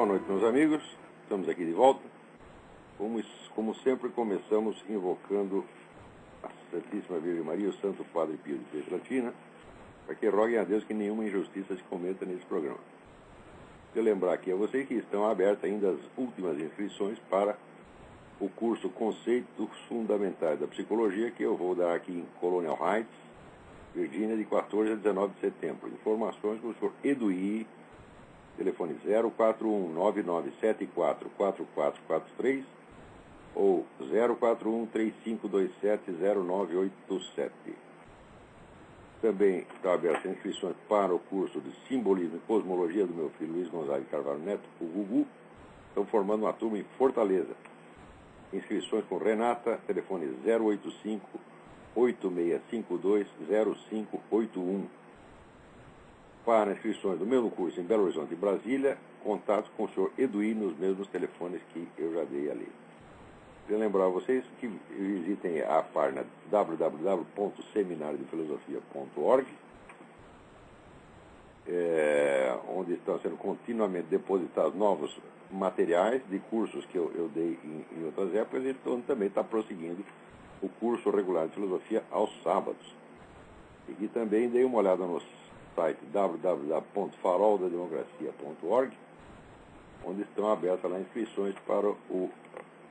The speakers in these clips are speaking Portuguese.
noite, meus amigos. Estamos aqui de volta. Como sempre, começamos invocando a Santíssima Virgem Maria, o Santo Padre Pio de Pietrelcina, para que roguem a Deus que nenhuma injustiça se cometa nesse programa. Eu lembrar aqui a vocês que estão abertas ainda as últimas inscrições para o curso Conceitos Fundamentais da Psicologia, que eu vou dar aqui em Colonial Heights, Virgínia, de 14 a 19 de setembro. Informações com o senhor Eduí, telefone 041-9974-4443 ou 041-3527-0987. Também está aberta inscrições para o curso de Simbolismo e Cosmologia do meu filho Luiz Gonzaga Carvalho Neto, o Gugu. Estão formando uma turma em Fortaleza. Inscrições com Renata, telefone 085-8652-0581. Para inscrições do mesmo curso em Belo Horizonte e Brasília, contato com o senhor Eduí nos mesmos telefones que eu já dei ali. Queria lembrar a vocês que visitem a página www.seminariodefilosofia.org, onde estão sendo continuamente depositados novos materiais de cursos que eu dei em outras épocas, e onde também está prosseguindo o curso regular de filosofia aos sábados. E que também dei uma olhada no site www.faroldademocracia.org, onde estão abertas lá inscrições para o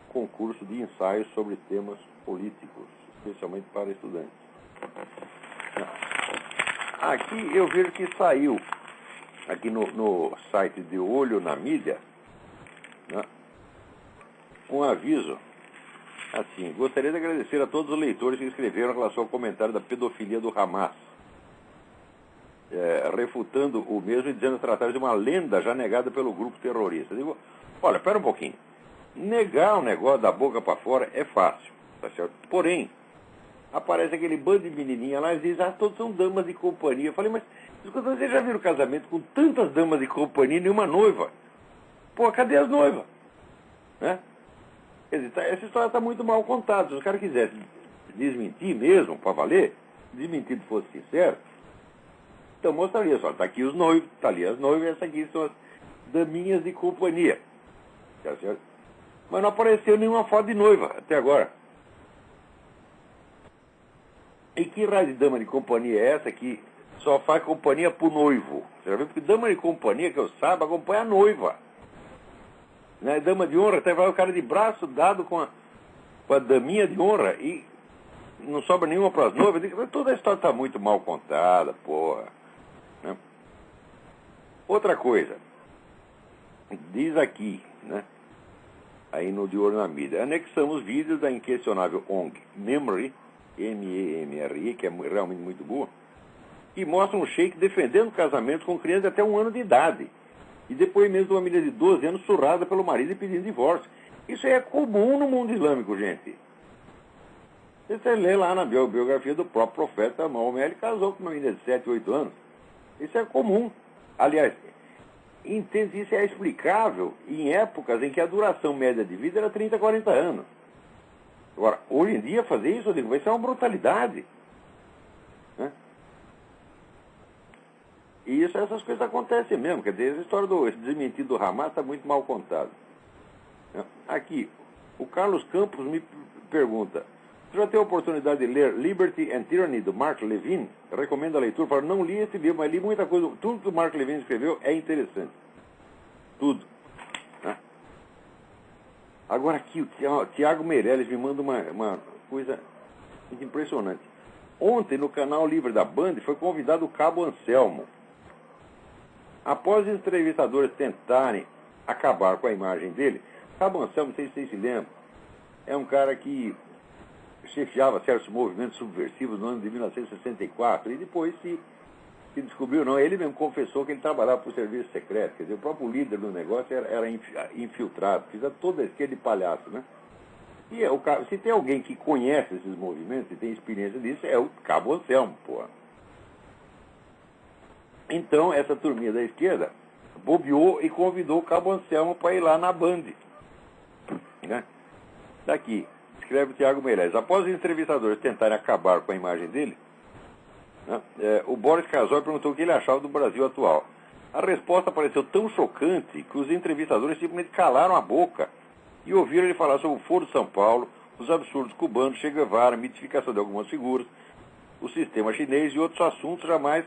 concurso de ensaios sobre temas políticos, especialmente para estudantes. Aqui eu vejo que saiu, aqui no site de Olho na Mídia, né, um aviso assim: gostaria de agradecer a todos os leitores que escreveram em relação ao comentário da pedofilia do Hamas, refutando o mesmo e dizendo tratar de uma lenda já negada pelo grupo terrorista. Eu digo, olha, espera um pouquinho. Negar um negócio da boca para fora é fácil, tá certo? Porém, aparece aquele bando de menininha lá e diz, todos são damas de companhia. Eu falei, mas vocês já viram casamento com tantas damas de companhia e nenhuma noiva? Pô, cadê as noivas? Né? Quer dizer, essa história está muito mal contada. Se os caras quisessem desmentir mesmo, para valer, desmentir se fosse sincero, então mostraria só, está aqui os noivos, está ali as noivas, e essas aqui são as daminhas de companhia. Tá certo? Mas não apareceu nenhuma foto de noiva até agora. E que raio de dama de companhia é essa que só faz companhia pro noivo? Você já viu? Porque dama de companhia, que eu saiba, acompanha a noiva. Né? Dama de honra, até vai o cara de braço dado com a daminha de honra e não sobra nenhuma para as noivas. Toda a história está muito mal contada, porra. Né? Outra coisa, diz aqui, né? Aí no De Olho na Mídia, anexamos vídeos da inquestionável ONG Memry, M-E-M-R-I, que é realmente muito boa, que mostra um sheik defendendo casamento com crianças de até 1 ano de idade. E depois mesmo de uma menina de 12 anos surrada pelo marido e pedindo divórcio. Isso é comum no mundo islâmico, gente. Você lê lá na biografia do próprio profeta Maomé, ele casou com uma menina de 7, 8 anos. Isso é comum. Aliás, entende, isso é explicável em épocas em que a duração média de vida era 30, 40 anos. Agora, hoje em dia, fazer isso, eu digo, vai ser uma brutalidade. Né? E essas coisas acontecem mesmo. Quer dizer, essa história do desmentido do Hamas está muito mal contada. Aqui, o Carlos Campos me pergunta, você já teve a oportunidade de ler Liberty and Tyranny, do Mark Levin? Eu recomendo a leitura. Falo, não li esse livro, mas li muita coisa. Tudo que o Mark Levin escreveu é interessante. Tudo. Né? Agora aqui, o Tiago Meirelles me manda uma coisa impressionante. Ontem, no canal Livre da Band, foi convidado o Cabo Anselmo. Após os entrevistadores tentarem acabar com a imagem dele, Cabo Anselmo, não sei se vocês se lembram, é um cara que chefiava certos movimentos subversivos no ano de 1964, e depois se descobriu, não, ele mesmo confessou que ele trabalhava para o serviço secreto, quer dizer, o próprio líder do negócio era infiltrado, fiz toda a esquerda de palhaço, né? E se tem alguém que conhece esses movimentos e tem experiência disso, é o Cabo Anselmo, porra. Então, essa turminha da esquerda bobeou e convidou o Cabo Anselmo para ir lá na Band. Né? Daqui, escreve o Tiago Meirelles. Após os entrevistadores tentarem acabar com a imagem dele, né, o Boris Casoy perguntou o que ele achava do Brasil atual. A resposta pareceu tão chocante que os entrevistadores simplesmente calaram a boca e ouviram ele falar sobre o Foro de São Paulo, os absurdos cubanos, Che Guevara, a mitificação de algumas figuras, o sistema chinês e outros assuntos jamais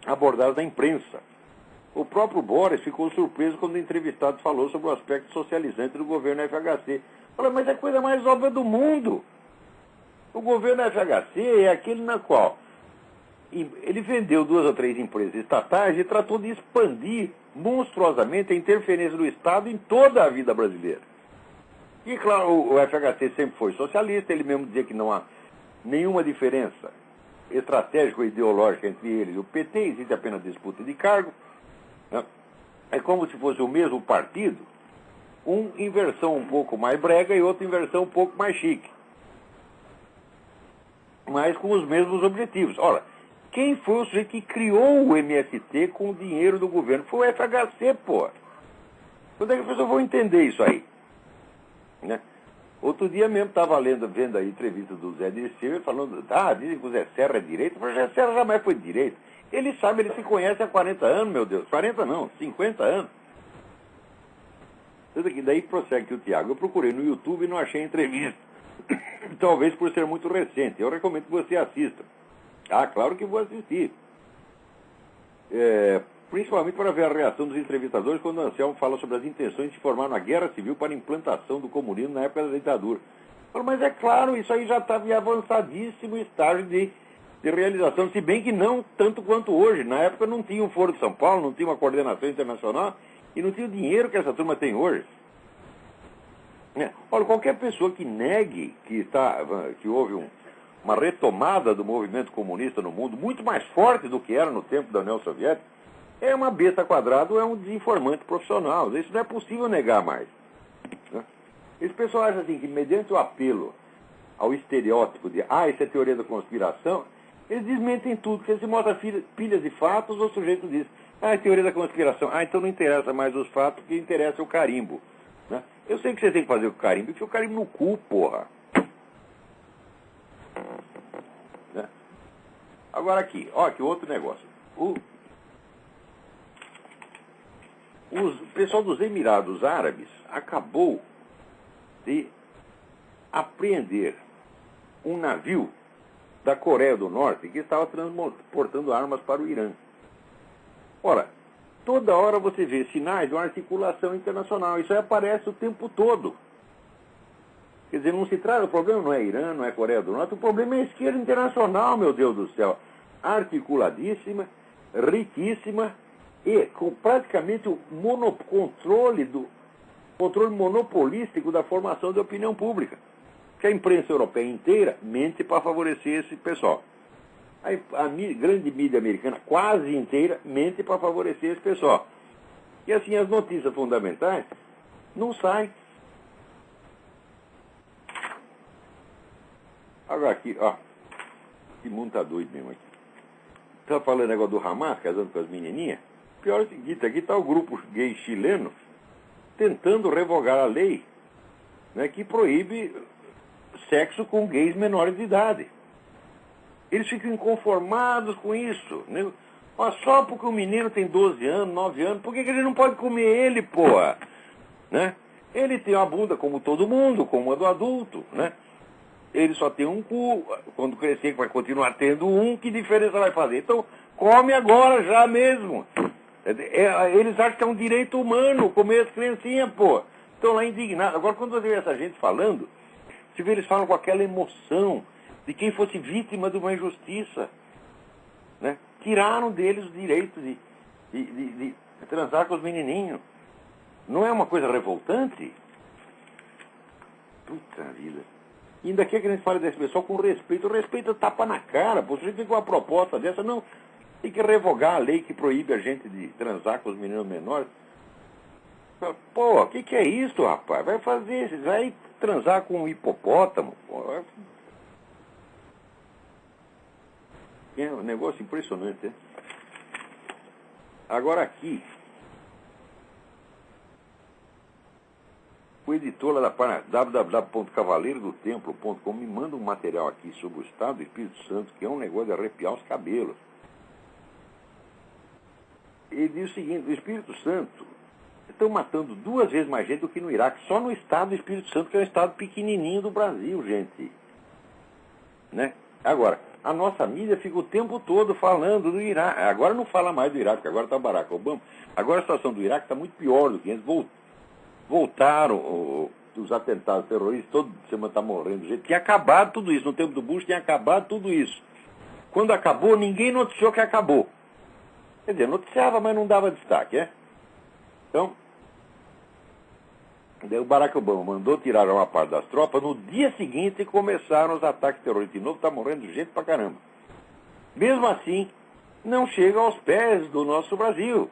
abordados na imprensa. O próprio Boris ficou surpreso quando o entrevistado falou sobre o aspecto socializante do governo FHC. Falou, mas é a coisa mais óbvia do mundo. O governo FHC é aquele na qual ele vendeu 2 ou 3 empresas estatais e tratou de expandir monstruosamente a interferência do Estado em toda a vida brasileira. E, claro, o FHC sempre foi socialista, ele mesmo dizia que não há nenhuma diferença estratégica ou ideológica entre ele e o PT, existe apenas disputa de cargo. Né? É como se fosse o mesmo partido, um em versão um pouco mais brega e outro em versão um pouco mais chique. Mas com os mesmos objetivos. Ora, quem foi o sujeito que criou o MST com o dinheiro do governo? Foi o FHC, pô. Quando é que as pessoas vão entender isso aí? Né? Outro dia mesmo estava vendo a entrevista do Zé Dirceu falando, dizem que o Zé Serra é direito. Mas o Zé Serra jamais foi de direito. Ele sabe, ele se conhece há 40 anos, meu Deus. 40 não, 50 anos. Daí prossegue o Tiago. Eu procurei no YouTube e não achei entrevista. Talvez por ser muito recente. Eu recomendo que você assista. Claro que vou assistir. Principalmente para ver a reação dos entrevistadores quando o Anselmo fala sobre as intenções de formar uma guerra civil para a implantação do comunismo na época da ditadura. Mas é claro, isso aí já estava em avançadíssimo estágio de realização, se bem que não tanto quanto hoje. Na época não tinha um Foro de São Paulo, não tinha uma coordenação internacional e não tinha o dinheiro que essa turma tem hoje. Olha, qualquer pessoa que negue que houve uma retomada do movimento comunista no mundo muito mais forte do que era no tempo da União Soviética, é uma besta quadrada ou é um desinformante profissional. Isso não é possível negar mais. Esse pessoal acha assim que, mediante o apelo ao estereótipo de isso é teoria da conspiração, eles desmentem tudo, porque se mostra pilhas de fatos, o sujeito diz, é teoria da conspiração. Então não interessa mais os fatos, o que interessa é o carimbo. Né? Eu sei que você tem que fazer o carimbo, porque o carimbo no cu, porra. Né? Agora aqui, que outro negócio. O pessoal dos Emirados Árabes acabou de apreender um navio da Coreia do Norte que estava transportando armas para o Irã. Ora, toda hora você vê sinais de uma articulação internacional. Isso aí aparece o tempo todo. Quer dizer, não se trata, o problema não é Irã, não é Coreia do Norte, o problema é a esquerda internacional, meu Deus do céu. Articuladíssima, riquíssima e com praticamente o controle monopolístico da formação da opinião pública. Que a imprensa europeia inteira mente para favorecer esse pessoal. A grande mídia americana quase inteira mente para favorecer esse pessoal. E assim as notícias fundamentais não saem. Agora aqui, que mundo tá doido mesmo aqui. Tá falando negócio do Hamas, casando com as menininhas? Pior é o seguinte, aqui está o grupo gay chileno tentando revogar a lei, né, que proíbe sexo com gays menores de idade. Eles ficam inconformados com isso. Né? Só porque o menino tem 12 anos, 9 anos, por que ele não pode comer ele, porra? Né? Ele tem uma bunda como todo mundo, como a do adulto, né? Ele só tem um cu, quando crescer vai continuar tendo um, que diferença vai fazer? Então, come agora já mesmo. Eles acham que é um direito humano comer as criancinhas, pô. Estão lá indignados. Agora, quando você vê essa gente falando, você vê eles falam com aquela emoção de quem fosse vítima de uma injustiça. Né? Tiraram deles o direito de transar com os menininhos. Não é uma coisa revoltante? Puta vida. E ainda quer que a gente fale desse pessoal com respeito. O respeito é tapa na cara. Pô, se a gente tem uma proposta dessa, não. Tem que revogar a lei que proíbe a gente de transar com os meninos menores. Pô, o que é isso, rapaz? Vai fazer, vai transar com um hipopótamo. Pô. É um negócio impressionante, né? Agora aqui, o editor lá da página www.cavaleirodotemplo.com me manda um material aqui sobre o Estado do Espírito Santo, que é um negócio de arrepiar os cabelos. ele diz o seguinte: o Espírito Santo estão matando 2 vezes mais gente do que no Iraque, só no estado do Espírito Santo, que é um estado pequenininho do Brasil, gente. Né? Agora, a nossa mídia fica o tempo todo falando do Iraque. Agora não fala mais do Iraque, agora está o Barack Obama. Agora a situação do Iraque está muito pior do que antes. Voltaram os atentados terroristas, toda semana está morrendo gente. Tinha acabado tudo isso. No tempo do Bush tinha acabado tudo isso. Quando acabou, ninguém noticiou que acabou. Quer dizer, noticiava, mas não dava destaque, é? Então, daí o Barack Obama mandou tirar uma parte das tropas. No dia seguinte começaram os ataques terroristas de novo. Está morrendo gente pra caramba. Mesmo assim, não chega aos pés do nosso Brasil,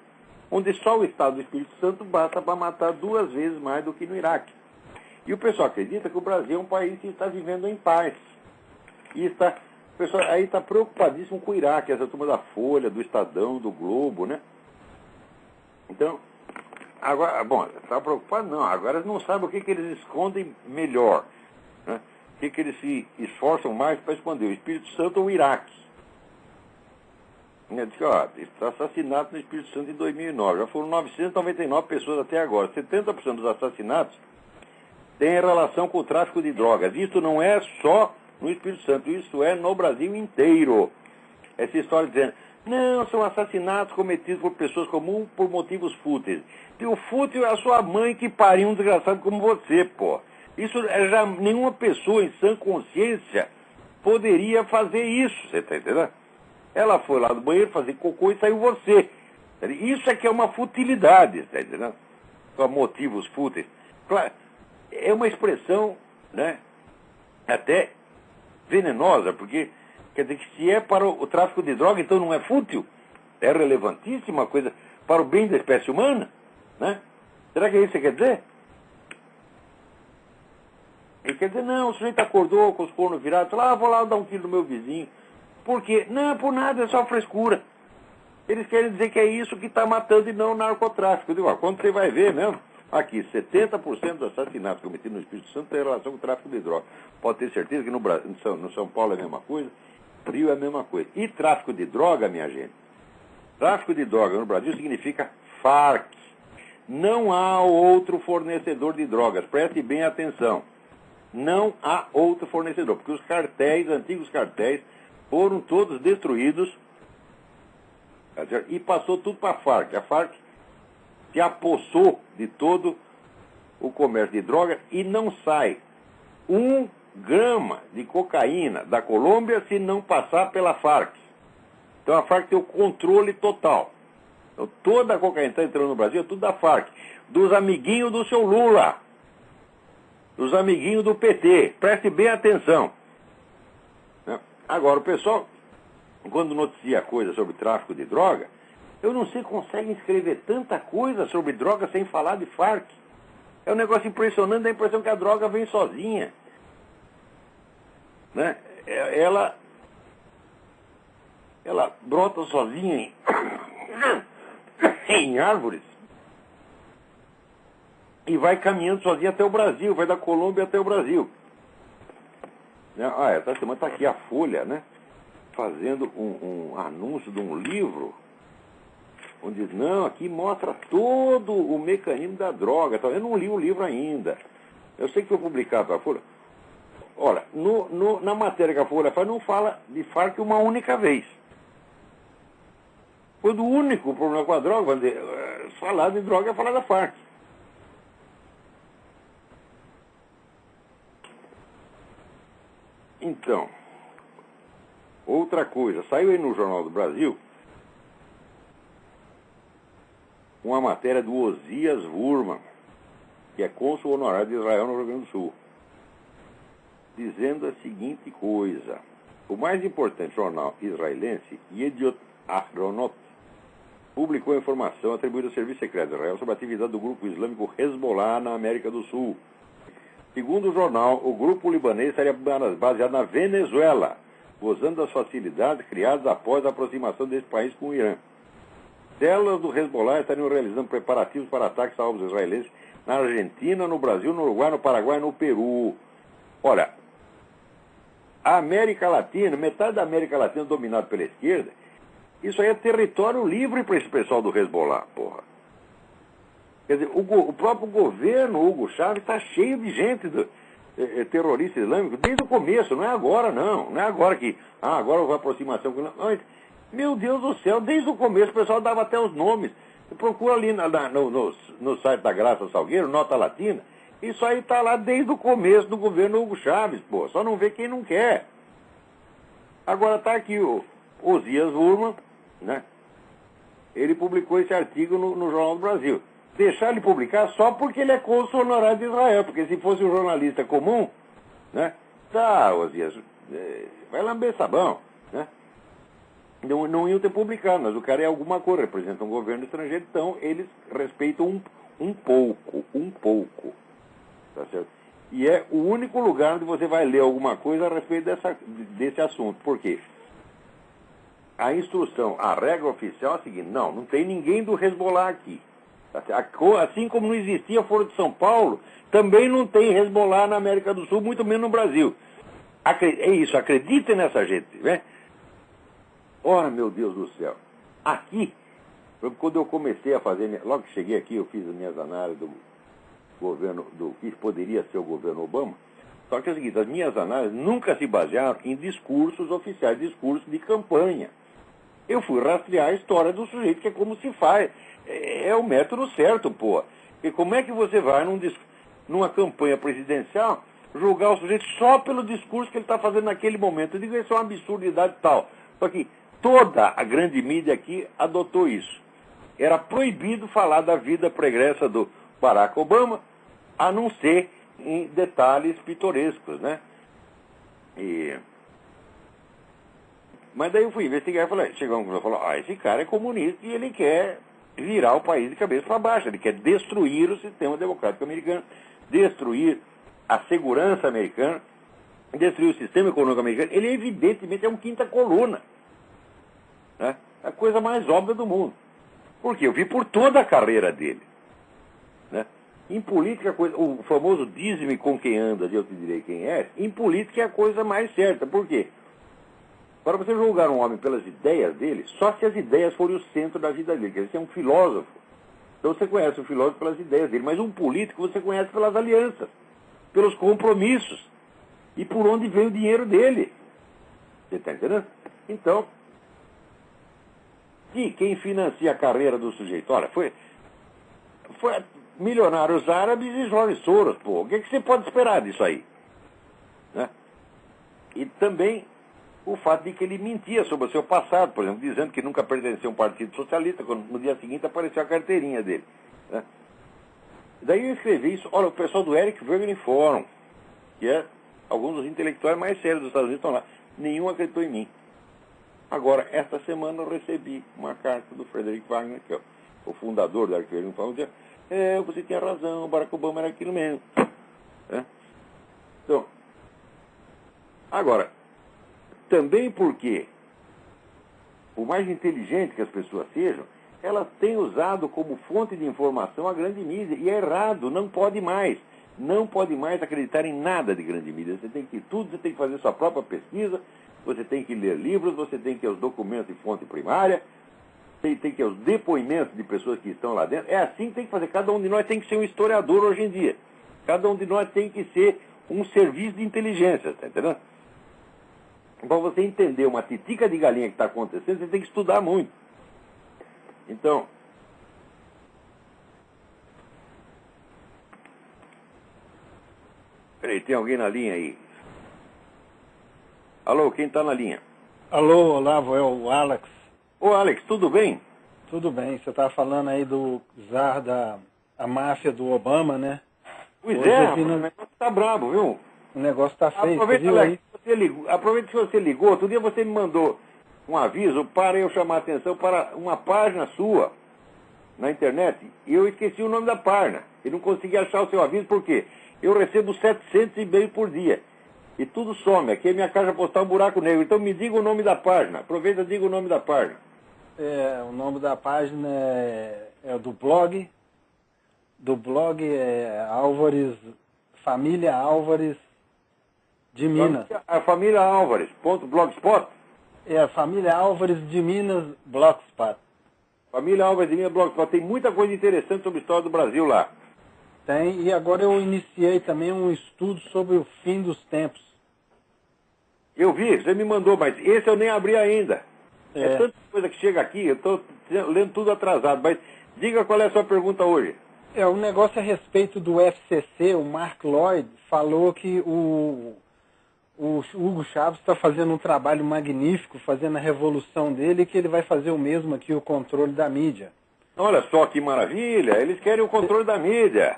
onde só o Estado do Espírito Santo basta para matar 2 vezes mais do que no Iraque. E o pessoal acredita que o Brasil é um país que está vivendo em paz. E o pessoal aí está preocupadíssimo com o Iraque, essa turma da Folha, do Estadão, do Globo, né? Então, agora, bom, está preocupado não, agora eles não sabem o que eles escondem melhor, né? O que eles se esforçam mais para esconder, o Espírito Santo ou o Iraque. Diz que, ó, está assassinado no Espírito Santo em 2009, já foram 999 pessoas até agora, 70% dos assassinatos têm relação com o tráfico de drogas. Isso não é só no Espírito Santo, isso é no Brasil inteiro. Essa história dizendo, não, são assassinatos cometidos por pessoas comuns por motivos fúteis. E o fútil é a sua mãe que pariu um desgraçado como você, pô. Isso já nenhuma pessoa em sã consciência poderia fazer isso, você está entendendo? Ela foi lá do banheiro fazer cocô e saiu você. Isso é que é uma futilidade, está entendendo? Com motivos fúteis. Claro, é uma expressão, né, até venenosa, porque quer dizer que se é para o tráfico de droga, então não é fútil? É relevantíssima coisa para o bem da espécie humana? Né? Será que é isso que quer dizer? Ele quer dizer, não, o sujeito acordou com os cornos virados, falou, vou lá dar um tiro no meu vizinho. Por quê? Não, por nada, é só frescura. Eles querem dizer que é isso que está matando e não o narcotráfico. Eu digo, quando você vai ver mesmo, aqui, 70% dos assassinatos cometidos no Espírito Santo tem relação com o tráfico de droga. Pode ter certeza que no São Paulo é a mesma coisa, Rio é a mesma coisa. E tráfico de droga, minha gente? Tráfico de droga no Brasil significa Farc. Não há outro fornecedor de drogas. Preste bem atenção. Não há outro fornecedor, porque os cartéis, antigos cartéis, foram todos destruídos e passou tudo para a Farc. A Farc se apossou de todo o comércio de drogas e não sai 1 grama de cocaína da Colômbia se não passar pela Farc. Então a Farc tem o controle total. Então, toda a cocaína que está entrando no Brasil é tudo da Farc. Dos amiguinhos do seu Lula. Dos amiguinhos do PT. Preste bem atenção. Agora, o pessoal, quando noticia coisa sobre tráfico de droga, eu não sei, consegue escrever tanta coisa sobre droga sem falar de Farc. É um negócio impressionante, dá a impressão que a droga vem sozinha. Né? Ela brota sozinha em árvores e vai caminhando sozinha até o Brasil, vai da Colômbia até o Brasil. Essa semana está aqui a Folha, né, fazendo um anúncio de um livro, onde não, aqui mostra todo o mecanismo da droga. Eu não li o livro ainda. Eu sei que foi publicado para a Folha. Olha, na matéria que a Folha faz, não fala de Farc uma única vez. Quando o único problema com a droga, vamos dizer, falar de droga é falar da Farc. Então, outra coisa, saiu aí no Jornal do Brasil uma matéria do Osias Wurman, que é cônsul honorário de Israel no Rio Grande do Sul, dizendo a seguinte coisa: o mais importante jornal israelense, Yediot Ahronot, publicou informação atribuída ao Serviço Secreto de Israel sobre a atividade do grupo islâmico Hezbollah na América do Sul. Segundo o jornal, o grupo libanês estaria baseado na Venezuela, gozando das facilidades criadas após a aproximação desse país com o Irã. Células do Hezbollah estariam realizando preparativos para ataques a alvos israelenses na Argentina, no Brasil, no Uruguai, no Paraguai e no Peru. Olha, a América Latina, metade da América Latina dominada pela esquerda, Isso aí é território livre para esse pessoal do Hezbollah, porra. Quer dizer, o próprio governo, Hugo Chávez, está cheio de gente terrorista islâmico desde o começo, não é agora não. Não é agora que, agora houve aproximação. Não, meu Deus do céu, desde o começo o pessoal dava até os nomes. Você procura ali no site da Graça Salgueiro, Nota Latina, isso aí está lá desde o começo do governo Hugo Chávez, pô. Só não vê quem não quer. Agora está aqui o Osias Wurman, né? Ele publicou esse artigo no Jornal do Brasil. Deixar ele publicar só porque ele é cônsul honorário de Israel, porque se fosse um jornalista comum, né? Tá, Osias, vai lamber sabão, né? Não iam ter publicado, mas o cara é alguma coisa, representa um governo estrangeiro, então eles respeitam um pouco, tá certo? E é o único lugar onde você vai ler alguma coisa a respeito desse assunto. Por quê? A instrução, a regra oficial é a seguinte: não tem ninguém do Hezbollah aqui. Assim como não existia Foro de São Paulo, também não tem Hezbollah na América do Sul, muito menos no Brasil. É isso, acreditem nessa gente, né? Ora, meu Deus do céu. Aqui, quando eu comecei a fazer, logo que cheguei aqui, eu fiz as minhas análises do governo, do que poderia ser o governo Obama. Só que é o seguinte, as minhas análises nunca se basearam em discursos oficiais, discursos de campanha. Eu fui rastrear a história do sujeito, que é como se faz. É o método certo, pô. E como é que você vai numa campanha presidencial julgar o sujeito só pelo discurso que ele está fazendo naquele momento? Eu digo, isso é uma absurdidade tal. Só que toda a grande mídia aqui adotou isso. Era proibido falar da vida pregressa do Barack Obama, a não ser em detalhes pitorescos, né? Mas daí eu fui investigar e falei, chegamos e falou, esse cara é comunista e ele quer virar o país de cabeça para baixo, ele quer destruir o sistema democrático americano, destruir a segurança americana, destruir o sistema econômico americano. Ele evidentemente é um quinta coluna, né? A coisa mais óbvia do mundo. Por quê? Eu vi por toda a carreira dele, né? Em política, o famoso diz-me com quem andas e eu te direi quem é, em política é a coisa mais certa. Por quê? Para você julgar um homem pelas ideias dele, só se as ideias forem o centro da vida dele. Quer dizer, você é um filósofo. Então você conhece o filósofo pelas ideias dele, mas um político você conhece pelas alianças, pelos compromissos e por onde vem o dinheiro dele. Você está entendendo? Então, e quem financia a carreira do sujeito? Olha, foi milionários árabes e Jorge Soros, pô. O que você pode esperar disso aí? Né? E também o fato de que ele mentia sobre o seu passado, por exemplo, dizendo que nunca pertenceu a um partido socialista, quando no dia seguinte apareceu a carteirinha dele. Né? Daí eu escrevi isso. Olha, o pessoal do Eric Wagner Forum, que é alguns dos intelectuais mais sérios dos Estados Unidos, estão lá. Nenhum acreditou em mim. Agora, esta semana eu recebi uma carta do Frederick Wagner, que é o fundador do Eric Wagner Forum, dizendo, você tinha razão, o Barack Obama era aquilo mesmo. Então, agora, também porque, por mais inteligente que as pessoas sejam, elas têm usado como fonte de informação a grande mídia. E é errado, não pode mais. Não pode mais acreditar em nada de grande mídia. Você tem que fazer sua própria pesquisa, você tem que ler livros, você tem que ir aos documentos de fonte primária, tem que ir aos depoimentos de pessoas que estão lá dentro. É assim que tem que fazer. Cada um de nós tem que ser um historiador hoje em dia. Cada um de nós tem que ser um serviço de inteligência, tá entendendo? Para você entender uma titica de galinha que está acontecendo, você tem que estudar muito. Então, peraí, tem alguém na linha aí? Alô, quem está na linha? Alô, Olavo, é o Alex. Ô, Alex, tudo bem? Tudo bem, você estava falando aí do czar a máfia do Obama, né? Pois é, o negócio tá brabo, viu? O negócio tá feio, Aproveita, você viu Alex, aí? aproveita que você ligou. Outro dia você me mandou um aviso para eu chamar a atenção para uma página sua na internet e eu esqueci o nome da página. Eu não consegui achar o seu aviso, por quê? Eu recebo 700 e-mails por dia. E tudo some. Aqui é minha caixa postal um buraco negro. Então me diga o nome da página. Aproveita e diga o nome da página. O nome da página é do blog. Do blog é Álvares, Família Álvares de Minas. A família Álvares.blogspot? É a família Álvares de Minas Blogspot. Família Álvares de Minas Blogspot. Tem muita coisa interessante sobre a história do Brasil lá. Tem, e agora eu iniciei também um estudo sobre o fim dos tempos. Eu vi, você me mandou, mas esse eu nem abri ainda. É tanta coisa que chega aqui, eu estou lendo tudo atrasado. Mas diga qual é a sua pergunta hoje. O negócio a respeito do FCC, o Mark Lloyd falou que o Hugo Chávez está fazendo um trabalho magnífico, fazendo a revolução dele, e que ele vai fazer o mesmo aqui, o controle da mídia. Olha só que maravilha, eles querem o controle da mídia.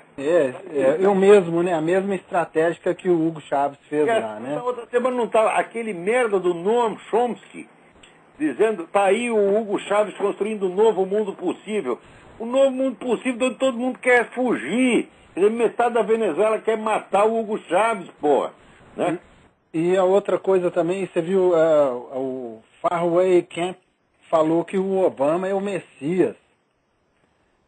Eu mesmo, né? A mesma estratégia que o Hugo Chávez fez lá, né? Na outra semana não estava aquele merda do Noam Chomsky dizendo, tá aí o Hugo Chávez construindo um novo mundo possível. O novo mundo possível onde todo mundo quer fugir. Metade da Venezuela quer matar o Hugo Chávez, porra. Né? E a outra coisa também, você viu, o Faraway Camp falou que o Obama é o Messias.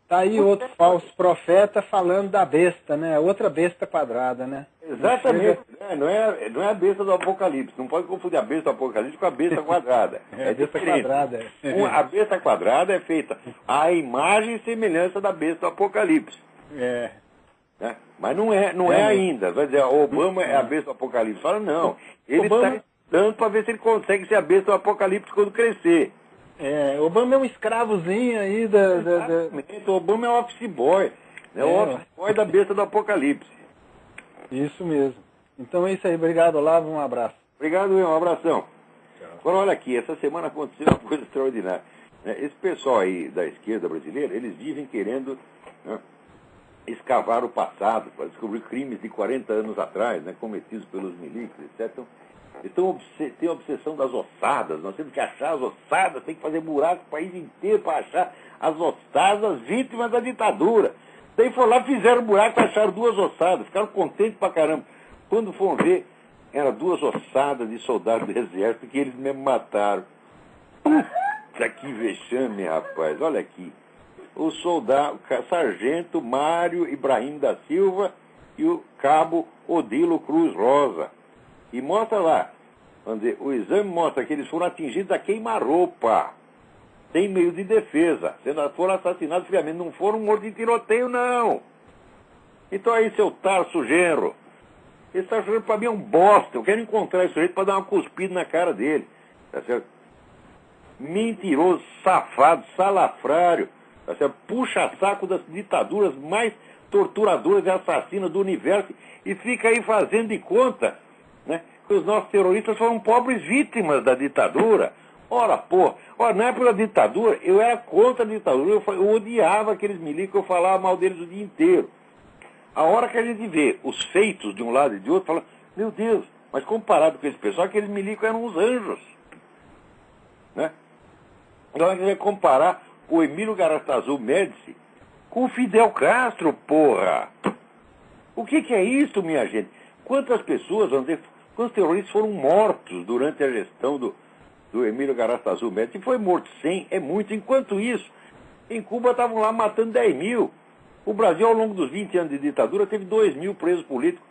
Tá aí outro falso profeta falando da besta, né? Outra besta quadrada, né? Exatamente. Não é a besta do Apocalipse. Não pode confundir a besta do Apocalipse com a besta quadrada. A besta quadrada. A besta quadrada é feita à imagem e semelhança da besta do Apocalipse. Né? Mas não é ainda. Vai dizer, Obama é a besta do Apocalipse. Fala, não. Ele está estudando para ver se ele consegue ser a besta do Apocalipse quando crescer. Obama é um escravozinho aí O Obama é o office boy. É o office boy da besta do Apocalipse. Isso mesmo. Então é isso aí. Obrigado, Olavo. Um abraço. Obrigado, um abração. Agora, olha aqui. Essa semana aconteceu uma coisa extraordinária. Esse pessoal aí da esquerda brasileira, eles vivem querendo, né, escavar o passado para descobrir crimes de 40 anos atrás, né, cometidos pelos milicos, etc. Então tem a obsessão das ossadas. Nós temos que achar as ossadas, tem que fazer buraco o país inteiro para achar as ossadas vítimas da ditadura. Daí foram lá, fizeram buraco e acharam 2 ossadas. Ficaram contentes pra caramba. Quando foram ver, eram 2 ossadas de soldados do exército que eles mesmo mataram. Puta, que vexame, rapaz. Olha aqui. O soldado, o sargento Mário Ibrahim da Silva e o cabo Odilo Cruz Rosa. E mostra lá, vamos dizer, o exame mostra que eles foram atingidos a queima-roupa, sem meio de defesa, foram assassinados friamente, não foram mortos em tiroteio, não. Então aí, seu Tarso Genro, esse Tarso Genro para mim é um bosta, eu quero encontrar esse sujeito para dar uma cuspida na cara dele, tá certo? Mentiroso, safado, salafrário, tá certo? Puxa-saco das ditaduras mais torturadoras e assassinas do universo e fica aí fazendo de conta, né, que os nossos terroristas foram pobres vítimas da ditadura. Ora, pô, na época da ditadura, eu era contra a ditadura, eu odiava aqueles milicos, eu falava mal deles o dia inteiro. A hora que a gente vê os feitos de um lado e de outro, fala, meu Deus, mas comparado com esse pessoal, aqueles milicos eram uns anjos. Né? Então a gente vai comparar o Emílio Garrastazu Médici com o Fidel Castro, porra. O que é isso, minha gente? Quantas pessoas, vamos dizer, quantos terroristas foram mortos durante a gestão do Emílio Garrastazu Médici? Se foi morto 100, é muito. Enquanto isso, em Cuba estavam lá matando 10 mil. O Brasil, ao longo dos 20 anos de ditadura, teve 2 mil presos políticos.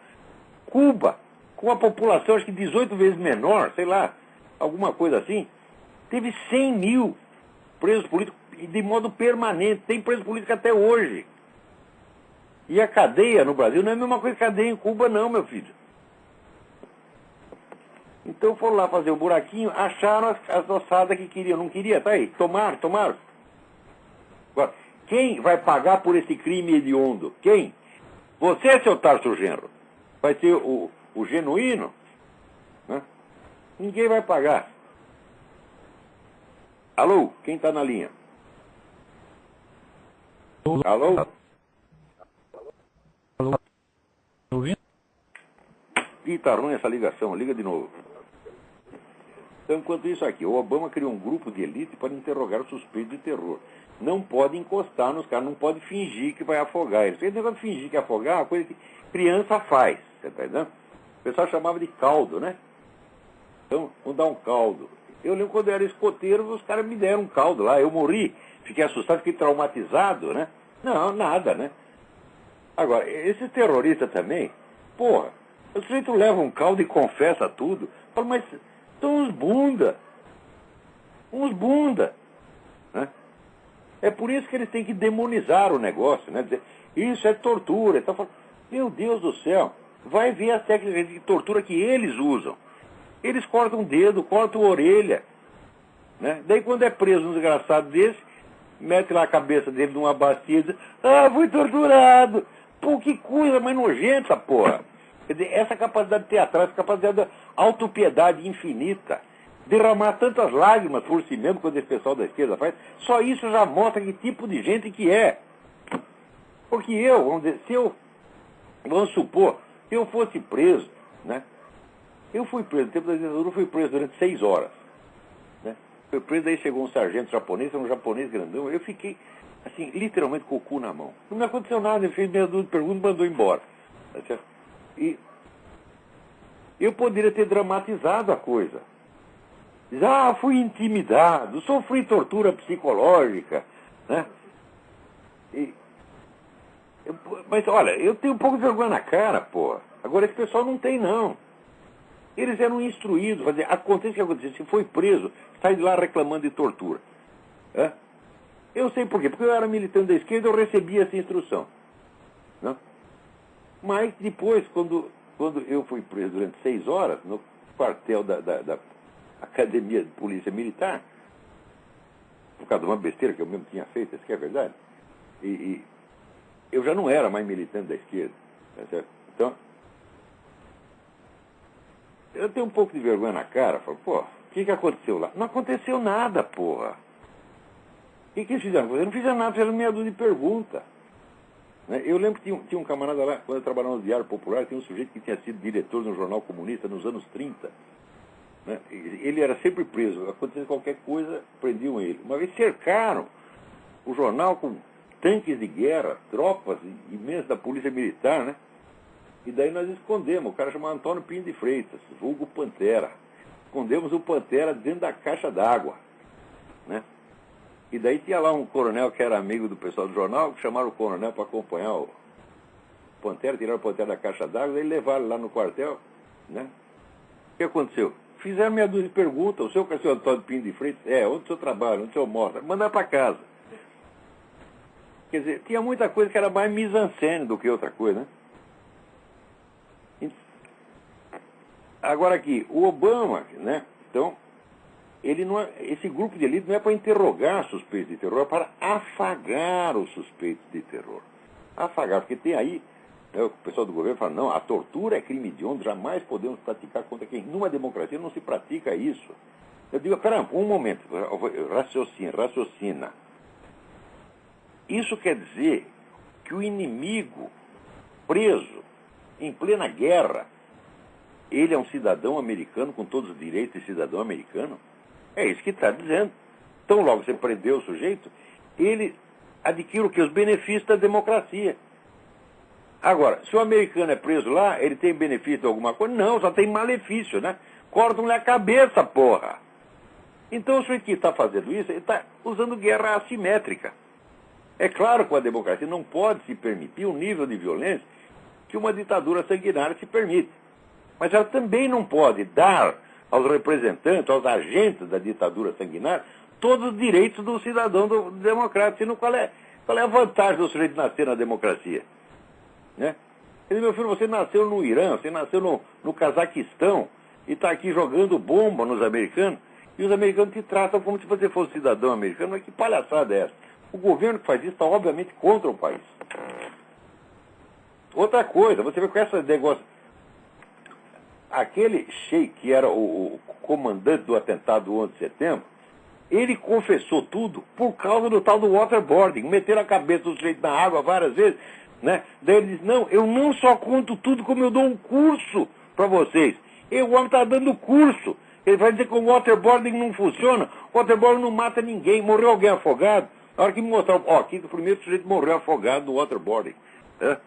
Cuba, com a população acho que 18 vezes menor, sei lá, alguma coisa assim, teve 100 mil presos políticos de modo permanente. Tem preso político até hoje. E a cadeia no Brasil não é a mesma coisa que a cadeia em Cuba, não, meu filho. Então foram lá fazer um buraquinho, acharam as ossadas que queriam. Não queria, tá aí. Tomaram. Agora, quem vai pagar por esse crime hediondo? Quem? Você, seu Tarso Genro. Vai ser o genuíno? Né? Ninguém vai pagar. Alô? Quem está na linha? Alô? Ouvindo? Ih, tá ruim essa ligação, liga de novo. Então, enquanto isso aqui, o Obama criou um grupo de elite para interrogar os suspeitos de terror. Não pode encostar nos caras, não pode fingir que vai afogar eles. Esse negócio de fingir que afogar é uma coisa que criança faz, você tá entendendo? O pessoal chamava de caldo, né? Então, vamos dar um caldo. Eu lembro quando eu era escoteiro, os caras me deram um caldo lá, eu morri, fiquei assustado, fiquei traumatizado, né? Não, nada, né? Agora, esse terrorista também, porra, o sujeito leva um caldo e confessa tudo. Fala, mas são uns bunda. Uns bunda. Né? É por isso que eles têm que demonizar o negócio, né? Dizer, isso é tortura. Então, meu Deus do céu, vai ver as técnicas de tortura que eles usam. Eles cortam o dedo, cortam a orelha. Né? Daí quando é preso um desgraçado desse, mete lá a cabeça dele numa bacia e diz, fui torturado. Pô, que coisa mais nojenta, porra. Quer dizer, essa capacidade teatral, essa capacidade de autopiedade infinita, derramar tantas lágrimas por si mesmo, quando esse pessoal da esquerda faz, só isso já mostra que tipo de gente que é. Porque eu, vamos dizer, vamos supor, se eu fosse preso, né? Eu fui preso, no tempo da ditadura, eu fui preso durante 6 horas. Né? Fui preso, daí chegou um sargento japonês, um japonês grandão, eu fiquei, assim, literalmente com o cu na mão. Não me aconteceu nada, ele fez meia dúzia de perguntas e mandou embora. Tá certo? E eu poderia ter dramatizado a coisa. Diz, fui intimidado, sofri tortura psicológica, né? Mas, olha, eu tenho um pouco de vergonha na cara, pô. Agora, esse pessoal não tem, não. Eles eram instruídos, acontece o que aconteceu, se foi preso, sai de lá reclamando de tortura. É? Eu sei por quê, porque eu era militante da esquerda, eu recebia essa instrução. Não? Mas depois, quando eu fui preso durante 6 horas, no quartel da Academia de Polícia Militar, por causa de uma besteira que eu mesmo tinha feito, isso que é verdade, e eu já não era mais militante da esquerda. Tá certo? Então, eu tenho um pouco de vergonha na cara, falo, o que aconteceu lá? Não aconteceu nada, porra. O que eles fizeram? Eles não fizeram nada, fizeram meia dúzia de perguntas. Né? Eu lembro que tinha um camarada lá, quando eu trabalhava no Diário Popular, tinha um sujeito que tinha sido diretor de um jornal comunista nos anos 30. Né? Ele era sempre preso, acontecendo qualquer coisa, prendiam ele. Uma vez cercaram o jornal com tanques de guerra, tropas imensas da polícia militar, né? E daí nós escondemos, o cara chamava Antônio Pinho de Freitas, vulgo Pantera. Escondemos o Pantera dentro da caixa d'água, né? E daí tinha lá um coronel que era amigo do pessoal do jornal, que chamaram o coronel para acompanhar o Pantera, tiraram o Pantera da caixa d'água, daí levaram lá no quartel, né? O que aconteceu? Fizeram meia dúzia de perguntas, o senhor que é o senhor Antônio Pinho de Freitas? Onde o senhor trabalha, onde o senhor mora? Mandar para casa. Quer dizer, tinha muita coisa que era mais mise-en-scène do que outra coisa, né? Agora aqui, o Obama, né? Então, ele não é, esse grupo de elite não é para interrogar suspeitos de terror, é para afagar os suspeitos de terror. Afagar, porque tem aí, né, o pessoal do governo fala, não, a tortura é crime hediondo, jamais podemos praticar contra quem. Numa democracia não se pratica isso. Eu digo, pera, um momento, raciocina. Isso quer dizer que o inimigo preso em plena guerra, ele é um cidadão americano com todos os direitos de cidadão americano? É isso que está dizendo. Então, logo você prendeu o sujeito, ele adquire o que? Os benefícios da democracia. Agora, se o americano é preso lá, ele tem benefício de alguma coisa? Não, só tem malefício, né? Cortam-lhe a cabeça, porra. Então, o sujeito que está fazendo isso, ele está usando guerra assimétrica. É claro que a democracia não pode se permitir o nível de violência que uma ditadura sanguinária se permite. Mas ela também não pode dar aos representantes, aos agentes da ditadura sanguinária, todos os direitos do cidadão democrático. Senão, qual é a vantagem do sujeito nascer na democracia? Né? Meu filho, você nasceu no Irã, você nasceu no Cazaquistão e está aqui jogando bomba nos americanos, e os americanos te tratam como se você fosse cidadão americano. Mas que palhaçada é essa? O governo que faz isso está, obviamente, contra o país. Outra coisa, você vê com esse negócio. Aquele sheik que era o comandante do atentado do 11 de setembro, ele confessou tudo por causa do tal do waterboarding. Meteram a cabeça do sujeito na água várias vezes, né? Daí ele disse, não, eu não só conto tudo, como eu dou um curso para vocês. E o homem está dando curso. Ele vai dizer que o waterboarding não funciona. O waterboarding não mata ninguém. Morreu alguém afogado? Na hora que me mostraram, aqui o primeiro sujeito morreu afogado no waterboarding. Né?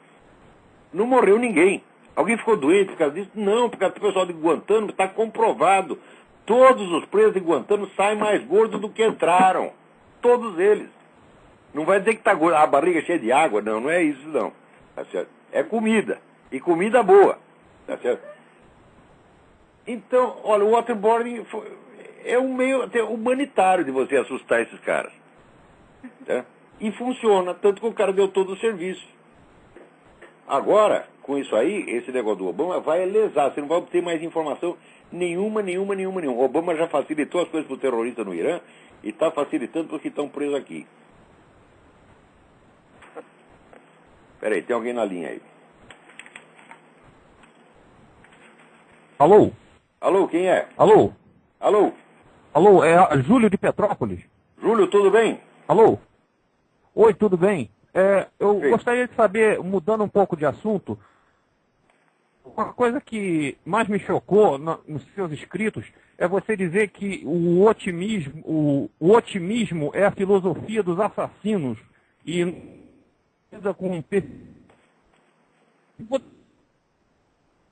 Não morreu ninguém. Alguém ficou doente por causa disso? Não, porque o pessoal de Guantánamo está comprovado. Todos os presos de Guantánamo saem mais gordos do que entraram. Todos eles. Não vai dizer que está gordo, a barriga cheia de água. Não, não é isso não. Tá certo? É comida. E comida boa. Tá certo? Então, olha, o waterboarding é um meio até humanitário de você assustar esses caras. Tá? E funciona, tanto que o cara deu todo o serviço. Agora, com isso aí, esse negócio do Obama vai lesar, você não vai obter mais informação nenhuma. O Obama já facilitou as coisas para o terrorista no Irã e está facilitando para os que estão presos aqui. Peraí, tem alguém na linha aí. Alô? Alô, quem é? Alô? Alô? Alô, é Júlio de Petrópolis? Júlio, tudo bem? Alô? Oi, tudo bem? Eu Sim. gostaria de saber, mudando um pouco de assunto, uma coisa que mais me chocou nos seus escritos é você dizer que o otimismo é a filosofia dos assassinos e com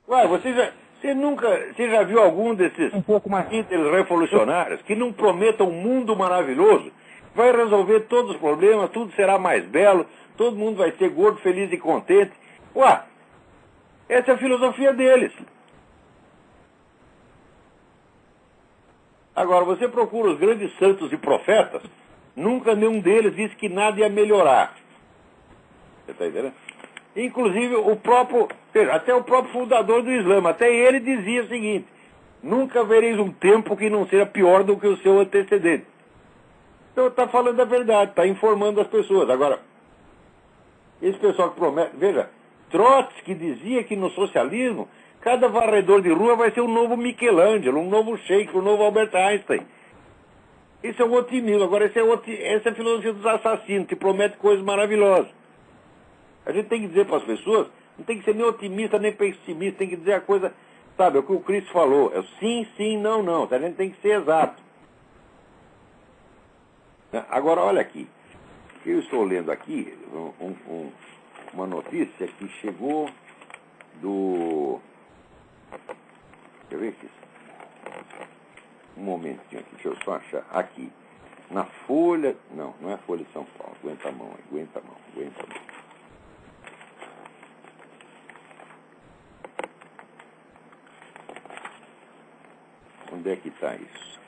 Ué, você já viu algum desses um pouco mais líderes revolucionários que não prometam um mundo maravilhoso? Vai resolver todos os problemas, tudo será mais belo, todo mundo vai ser gordo, feliz e contente. Ué, essa é a filosofia deles. Agora, você procura os grandes santos e profetas, nunca nenhum deles disse que nada ia melhorar. Você está entendendo? Inclusive, até o próprio fundador do Islã, até ele dizia o seguinte: nunca vereis um tempo que não seja pior do que o seu antecedente. Então, está falando a verdade, está informando as pessoas. Agora, esse pessoal que promete... Veja, Trotsky dizia que no socialismo, cada varredor de rua vai ser um novo Michelangelo, um novo Sheikh, um novo Albert Einstein. Isso é um otimismo. Agora, essa é a filosofia dos assassinos, que promete coisas maravilhosas. A gente tem que dizer para as pessoas, não tem que ser nem otimista, nem pessimista, tem que dizer a coisa, sabe, o que o Cristo falou, é sim, sim, não, não. A gente tem que ser exato. Agora, olha aqui, eu estou lendo aqui uma notícia que chegou do... Quer ver aqui? Um momentinho aqui, deixa eu só achar. Aqui, na Folha... Não é a Folha de São Paulo. Aguenta a mão aí, aguenta a mão. Onde é que está isso?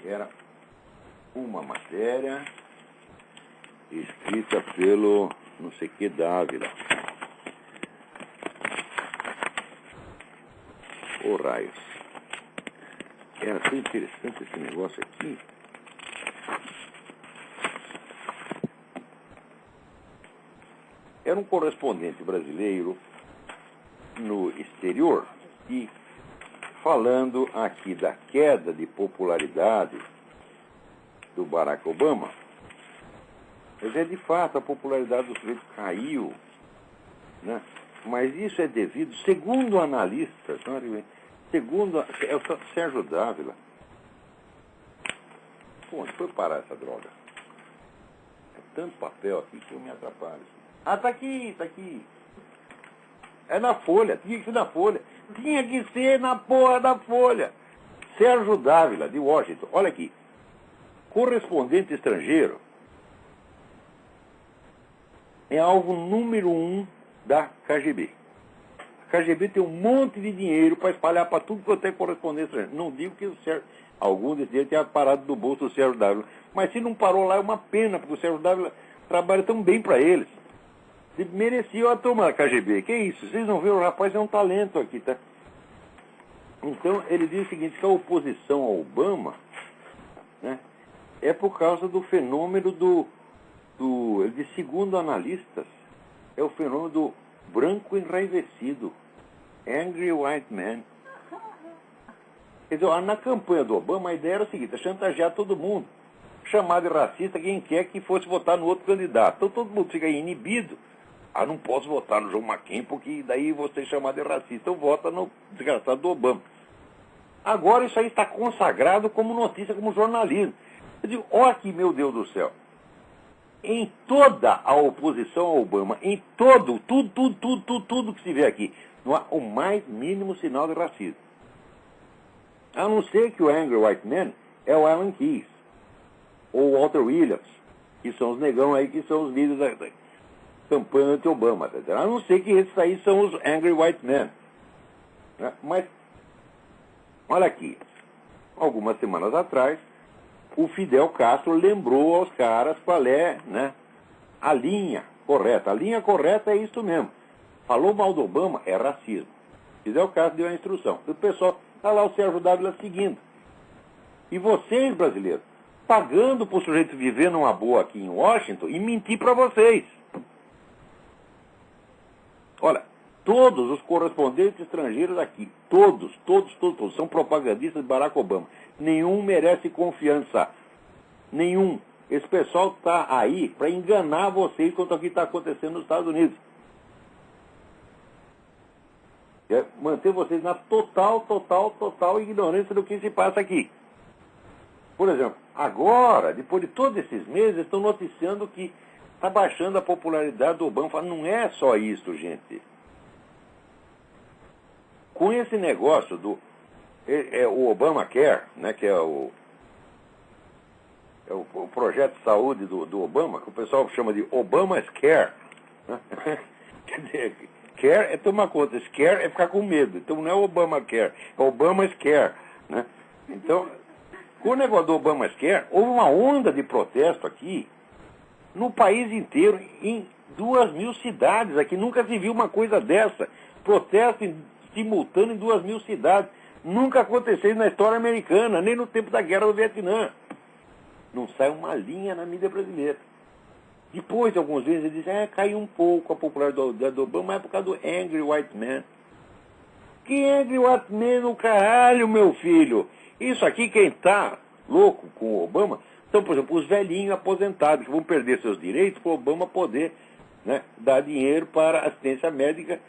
Era uma matéria escrita pelo não sei que Dávila. Ô raios. Era tão interessante esse negócio aqui. Era um correspondente brasileiro no exterior e falando aqui da queda de popularidade do Barack Obama. Mas de fato a popularidade do sujeito caiu, né? Mas isso é devido, segundo analistas, segundo é o Sérgio Dávila. Pô, onde foi parar essa droga? É tanto papel aqui que eu me atrapalho. Ah, tá aqui. É na Folha, tinha que ser na Folha. Tinha que ser na porra da Folha. Sérgio Dávila, de Washington. Olha aqui. Correspondente estrangeiro é alvo número 1 da KGB. A KGB tem um monte de dinheiro para espalhar para tudo quanto é correspondente estrangeiro. Não digo que algum desses dias tenha parado do bolso do Sérgio Dávila. Mas se não parou lá é uma pena, porque o Sérgio Dávila trabalha tão bem para eles. Ele merecia a turma da KGB. Que isso? Vocês não viram? O rapaz é um talento aqui, tá? Então, ele diz o seguinte, que a oposição ao Obama, né, é por causa do fenômeno ele diz, segundo analistas, é o fenômeno do branco enraivecido. Angry white man. Quer dizer, na campanha do Obama, a ideia era a seguinte, é chantagear todo mundo. Chamar de racista quem quer que fosse votar no outro candidato. Então, todo mundo fica inibido. Ah, não posso votar no João McCain porque daí vou ser chamado de racista. Então vota no desgraçado do Obama. Agora isso aí está consagrado como notícia, como jornalismo. Eu digo, ó aqui, meu Deus do céu. Em toda a oposição ao Obama, em tudo que se vê aqui, não há o mais mínimo sinal de racismo. A não ser que o Angry White Man é o Alan Keyes, ou o Walter Williams, que são os negão aí, que são os líderes da campanha anti-Obama. Tá? A não ser que esses aí são os Angry White Men. Né? Mas, olha aqui. algumas semanas atrás, o Fidel Castro lembrou aos caras qual é, né, a linha correta. A linha correta é isso mesmo. Falou mal do Obama, é racismo. Fidel Castro deu a instrução. E o pessoal, está lá o Sérgio Dávila seguindo. E vocês, brasileiros, pagando para o sujeito viver numa boa aqui em Washington e mentir para vocês. Olha, todos os correspondentes estrangeiros aqui, todos, são propagandistas de Barack Obama. Nenhum merece confiança. Nenhum. Esse pessoal está aí para enganar vocês quanto ao que está acontecendo nos Estados Unidos. É manter vocês na total ignorância do que se passa aqui. Por exemplo, agora, depois de todos esses meses, estão noticiando que está baixando a popularidade do Obama. Fala, não é só isso, gente. Com esse negócio do o Obamacare, né, que é o projeto de saúde do Obama, que o pessoal chama de Obamacare. Né? Quer dizer, care é tomar conta, scare é ficar com medo. Então não é Obamacare, é Obamacare. Né? Então, com o negócio do Obamacare, houve uma onda de protesto aqui, no país inteiro, em 2.000 cidades. Aqui nunca se viu uma coisa dessa. Protesto simultâneo em 2.000 cidades. Nunca aconteceu na história americana, nem no tempo da Guerra do Vietnã. Não sai uma linha na mídia brasileira. Depois, algumas vezes, ele diz, caiu um pouco a popularidade do Obama, mas é por causa do Angry White Man. Que Angry White Man, o caralho, meu filho? Isso aqui, quem está louco com o Obama, são, por exemplo, os velhinhos aposentados, que vão perder seus direitos para o Obama poder, né, dar dinheiro para assistência médica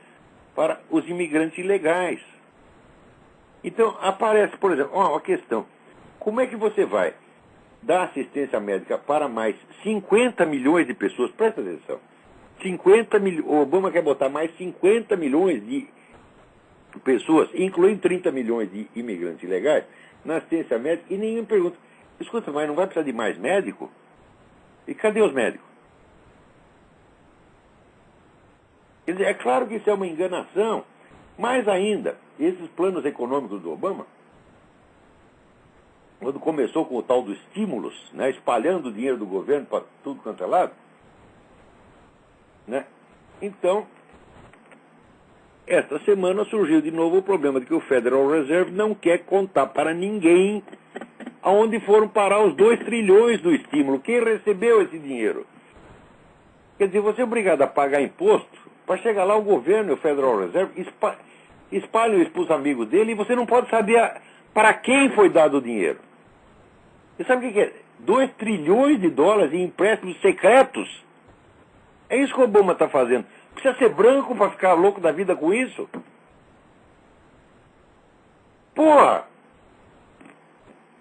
para os imigrantes ilegais. Então, aparece, por exemplo, uma questão. Como é que você vai dar assistência médica para mais 50 milhões de pessoas? Presta atenção. O Obama quer botar mais 50 milhões de pessoas, incluindo 30 milhões de imigrantes ilegais, na assistência médica, e ninguém pergunta, escuta, mas não vai precisar de mais médico? E cadê os médicos? Quer dizer, é claro que isso é uma enganação. Mais ainda, esses planos econômicos do Obama, quando começou com o tal do estímulos, né, espalhando o dinheiro do governo para tudo quanto é lado, né? Então, esta semana surgiu de novo o problema de que o Federal Reserve não quer contar para ninguém aonde foram parar os 2 trilhões do estímulo. Quem recebeu esse dinheiro? Quer dizer, você é obrigado a pagar imposto para chegar lá o governo e o Federal Reserve espalham isso para os amigos dele e você não pode saber para quem foi dado o dinheiro. Você sabe o que é? 2 trilhões de dólares em empréstimos secretos. É isso que o Obama está fazendo. Precisa ser branco para ficar louco da vida com isso? Porra!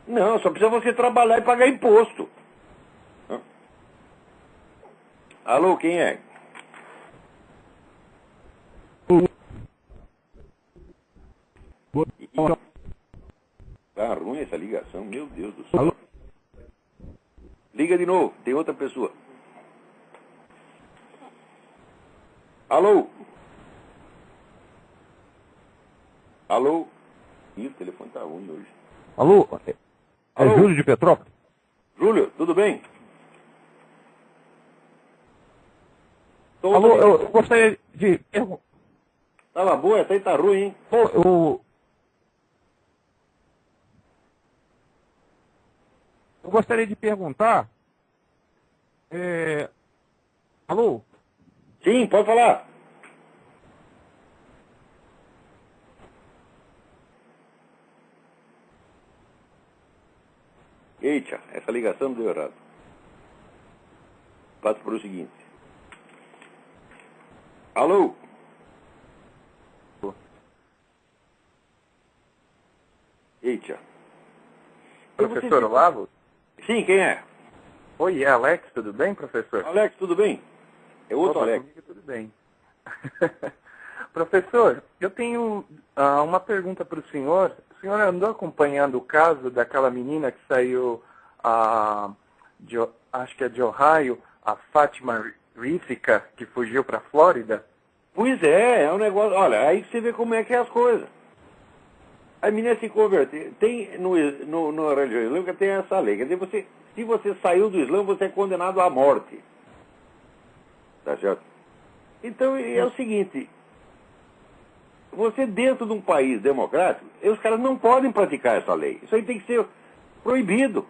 Não, só precisa você trabalhar e pagar imposto. Alô, quem é? Tá ruim essa ligação, meu Deus do céu. Alô? Liga de novo, tem outra pessoa. Alô? Alô? Ih, o telefone tá ruim hoje. Alô? Alô? Júlio de Petrópolis? Júlio, tudo bem? Alô, eu gostaria de perguntar. Tava boa, essa aí tá ruim, hein? Eu gostaria de perguntar. Alô? Sim, pode falar. Eita, essa ligação deu errado. Passo para o seguinte. Alô? Eita. Professor Olavo? Sim, quem é? Oi, é Alex, tudo bem, professor? Alex, tudo bem? É outro Alex. Comigo, tudo bem. Professor, eu tenho uma pergunta para o senhor. O senhor andou acompanhando o caso daquela menina que saiu, acho que é de Ohio, a Fátima Rífica, que fugiu para a Flórida? Pois é um negócio... Olha, aí você vê como é que é as coisas. A menina se converteu. Tem no religião islâmica tem essa lei. Quer dizer, se você saiu do Islã, você é condenado à morte. Tá certo? Então é o seguinte, você dentro de um país democrático, os caras não podem praticar essa lei. Isso aí tem que ser proibido.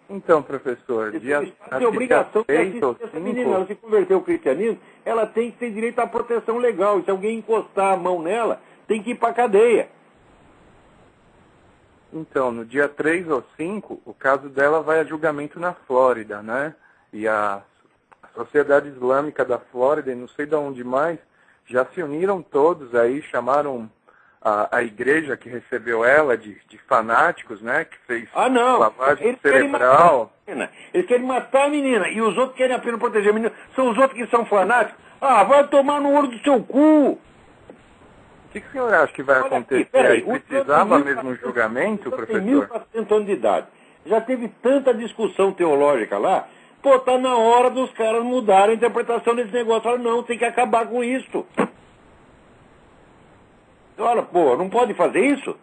Então, professor, tem obrigação de assistir essa menina. Ela se converteu ao cristianismo, ela tem que ter direito à proteção legal. E se alguém encostar a mão nela, tem que ir para a cadeia. Então, no dia 3 ou 5, o caso dela vai a julgamento na Flórida, né? E a Sociedade Islâmica da Flórida, e não sei de onde mais, já se uniram todos aí, chamaram a igreja que recebeu ela de fanáticos, né? Que fez lavagem cerebral. Eles querem matar a menina, e os outros querem apenas proteger a menina. São os outros que são fanáticos. Ah, vai tomar no olho do seu cu! O que o senhor acha que vai acontecer? Aí precisava mesmo um julgamento, professor? Tem 1.400 anos de idade. Já teve tanta discussão teológica lá. Pô, tá na hora dos caras mudarem a interpretação desse negócio. Falaram, não, tem que acabar com isso. Olha, pô, não pode fazer isso?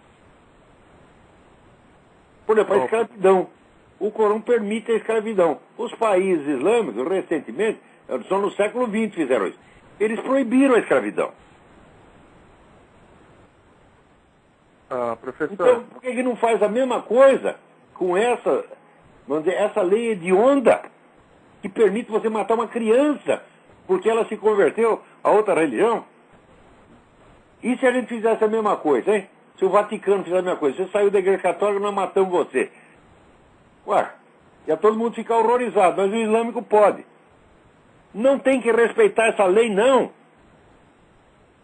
Por exemplo, a escravidão. O Corão permite a escravidão. Os países islâmicos, recentemente, só no século XX fizeram isso. Eles proibiram a escravidão. Professor. Então, por que não faz a mesma coisa com essa, vamos dizer, essa lei hedionda que permite você matar uma criança porque ela se converteu a outra religião? E se a gente fizesse a mesma coisa, hein? Se o Vaticano fizesse a mesma coisa, você saiu da igreja católica, nós matamos você. Ué, ia todo mundo ficar horrorizado, mas o islâmico pode. Não tem que respeitar essa lei, não.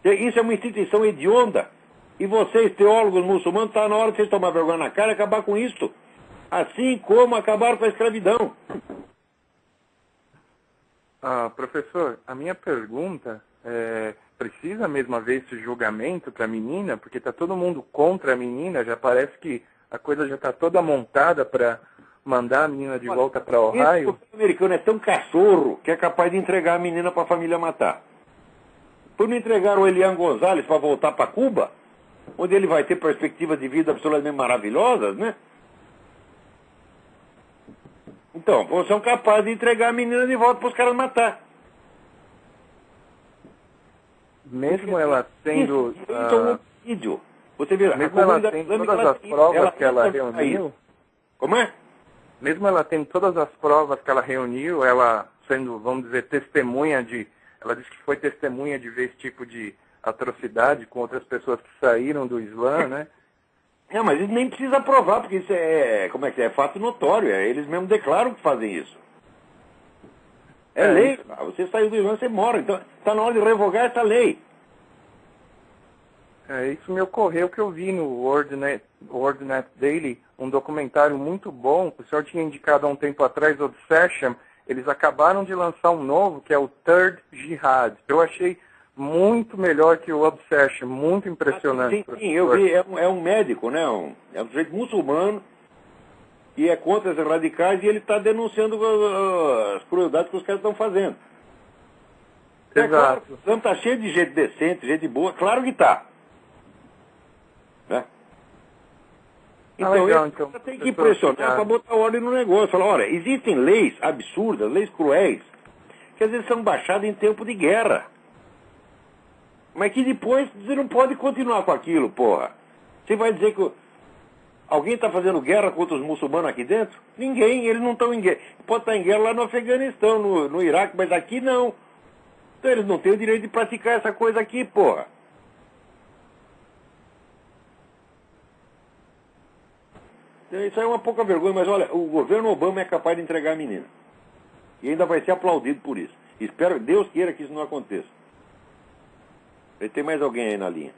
Isso é uma instituição hedionda. E vocês, teólogos muçulmanos, está na hora de vocês tomar vergonha na cara e acabar com isso. Assim como acabaram com a escravidão. Professor, a minha pergunta é, precisa mesmo haver esse julgamento para a menina? Porque está todo mundo contra a menina, já parece que a coisa já está toda montada para mandar a menina de volta para Ohio. O americano é tão cachorro que é capaz de entregar a menina para a família matar. Por não entregar o Elian Gonzalez para voltar para Cuba, onde ele vai ter perspectivas de vida absolutamente maravilhosas, né? Então, vocês são capazes de entregar a menina de volta para os caras matar. Mesmo ela tendo... Isso é um homicídio. Você vê, mesmo ela tendo todas as provas que ela reuniu... Como é? Mesmo ela tendo todas as provas que ela reuniu, ela sendo, vamos dizer, testemunha de... Ela disse que foi testemunha de ver esse tipo de atrocidade com outras pessoas que saíram do Islã, né? Não, mas isso nem precisa provar, porque isso é, como é que é fato notório, eles mesmos declaram que fazem isso. É lei, você saiu do Islã, você mora, então está na hora de revogar essa lei. Isso me ocorreu que eu vi no WorldNet Daily, um documentário muito bom, o senhor tinha indicado há um tempo atrás, Obsession, eles acabaram de lançar um novo, que é o Third Jihad. Eu achei muito melhor que o Obsession, muito impressionante. Sim, eu vi, é um médico, né? É um sujeito muçulmano que é contra esses radicais e ele está denunciando as crueldades que os caras estão fazendo. Exato. Claro, o Islã está cheio de gente decente, gente boa, claro que está. Né? Então, legal, então tem que impressionar para botar ordem no negócio. Falar, olha, existem leis absurdas, leis cruéis, que às vezes são baixadas em tempo de guerra. Mas que depois você não pode continuar com aquilo, porra. Você vai dizer que alguém está fazendo guerra contra os muçulmanos aqui dentro? Ninguém, eles não estão em guerra. Pode estar em guerra lá no Afeganistão, no Iraque, mas aqui não. Então eles não têm o direito de praticar essa coisa aqui, porra. Isso aí é uma pouca vergonha, mas olha, o governo Obama é capaz de entregar a menina. E ainda vai ser aplaudido por isso. Espero, Deus queira que isso não aconteça. Tem mais alguém aí na linha?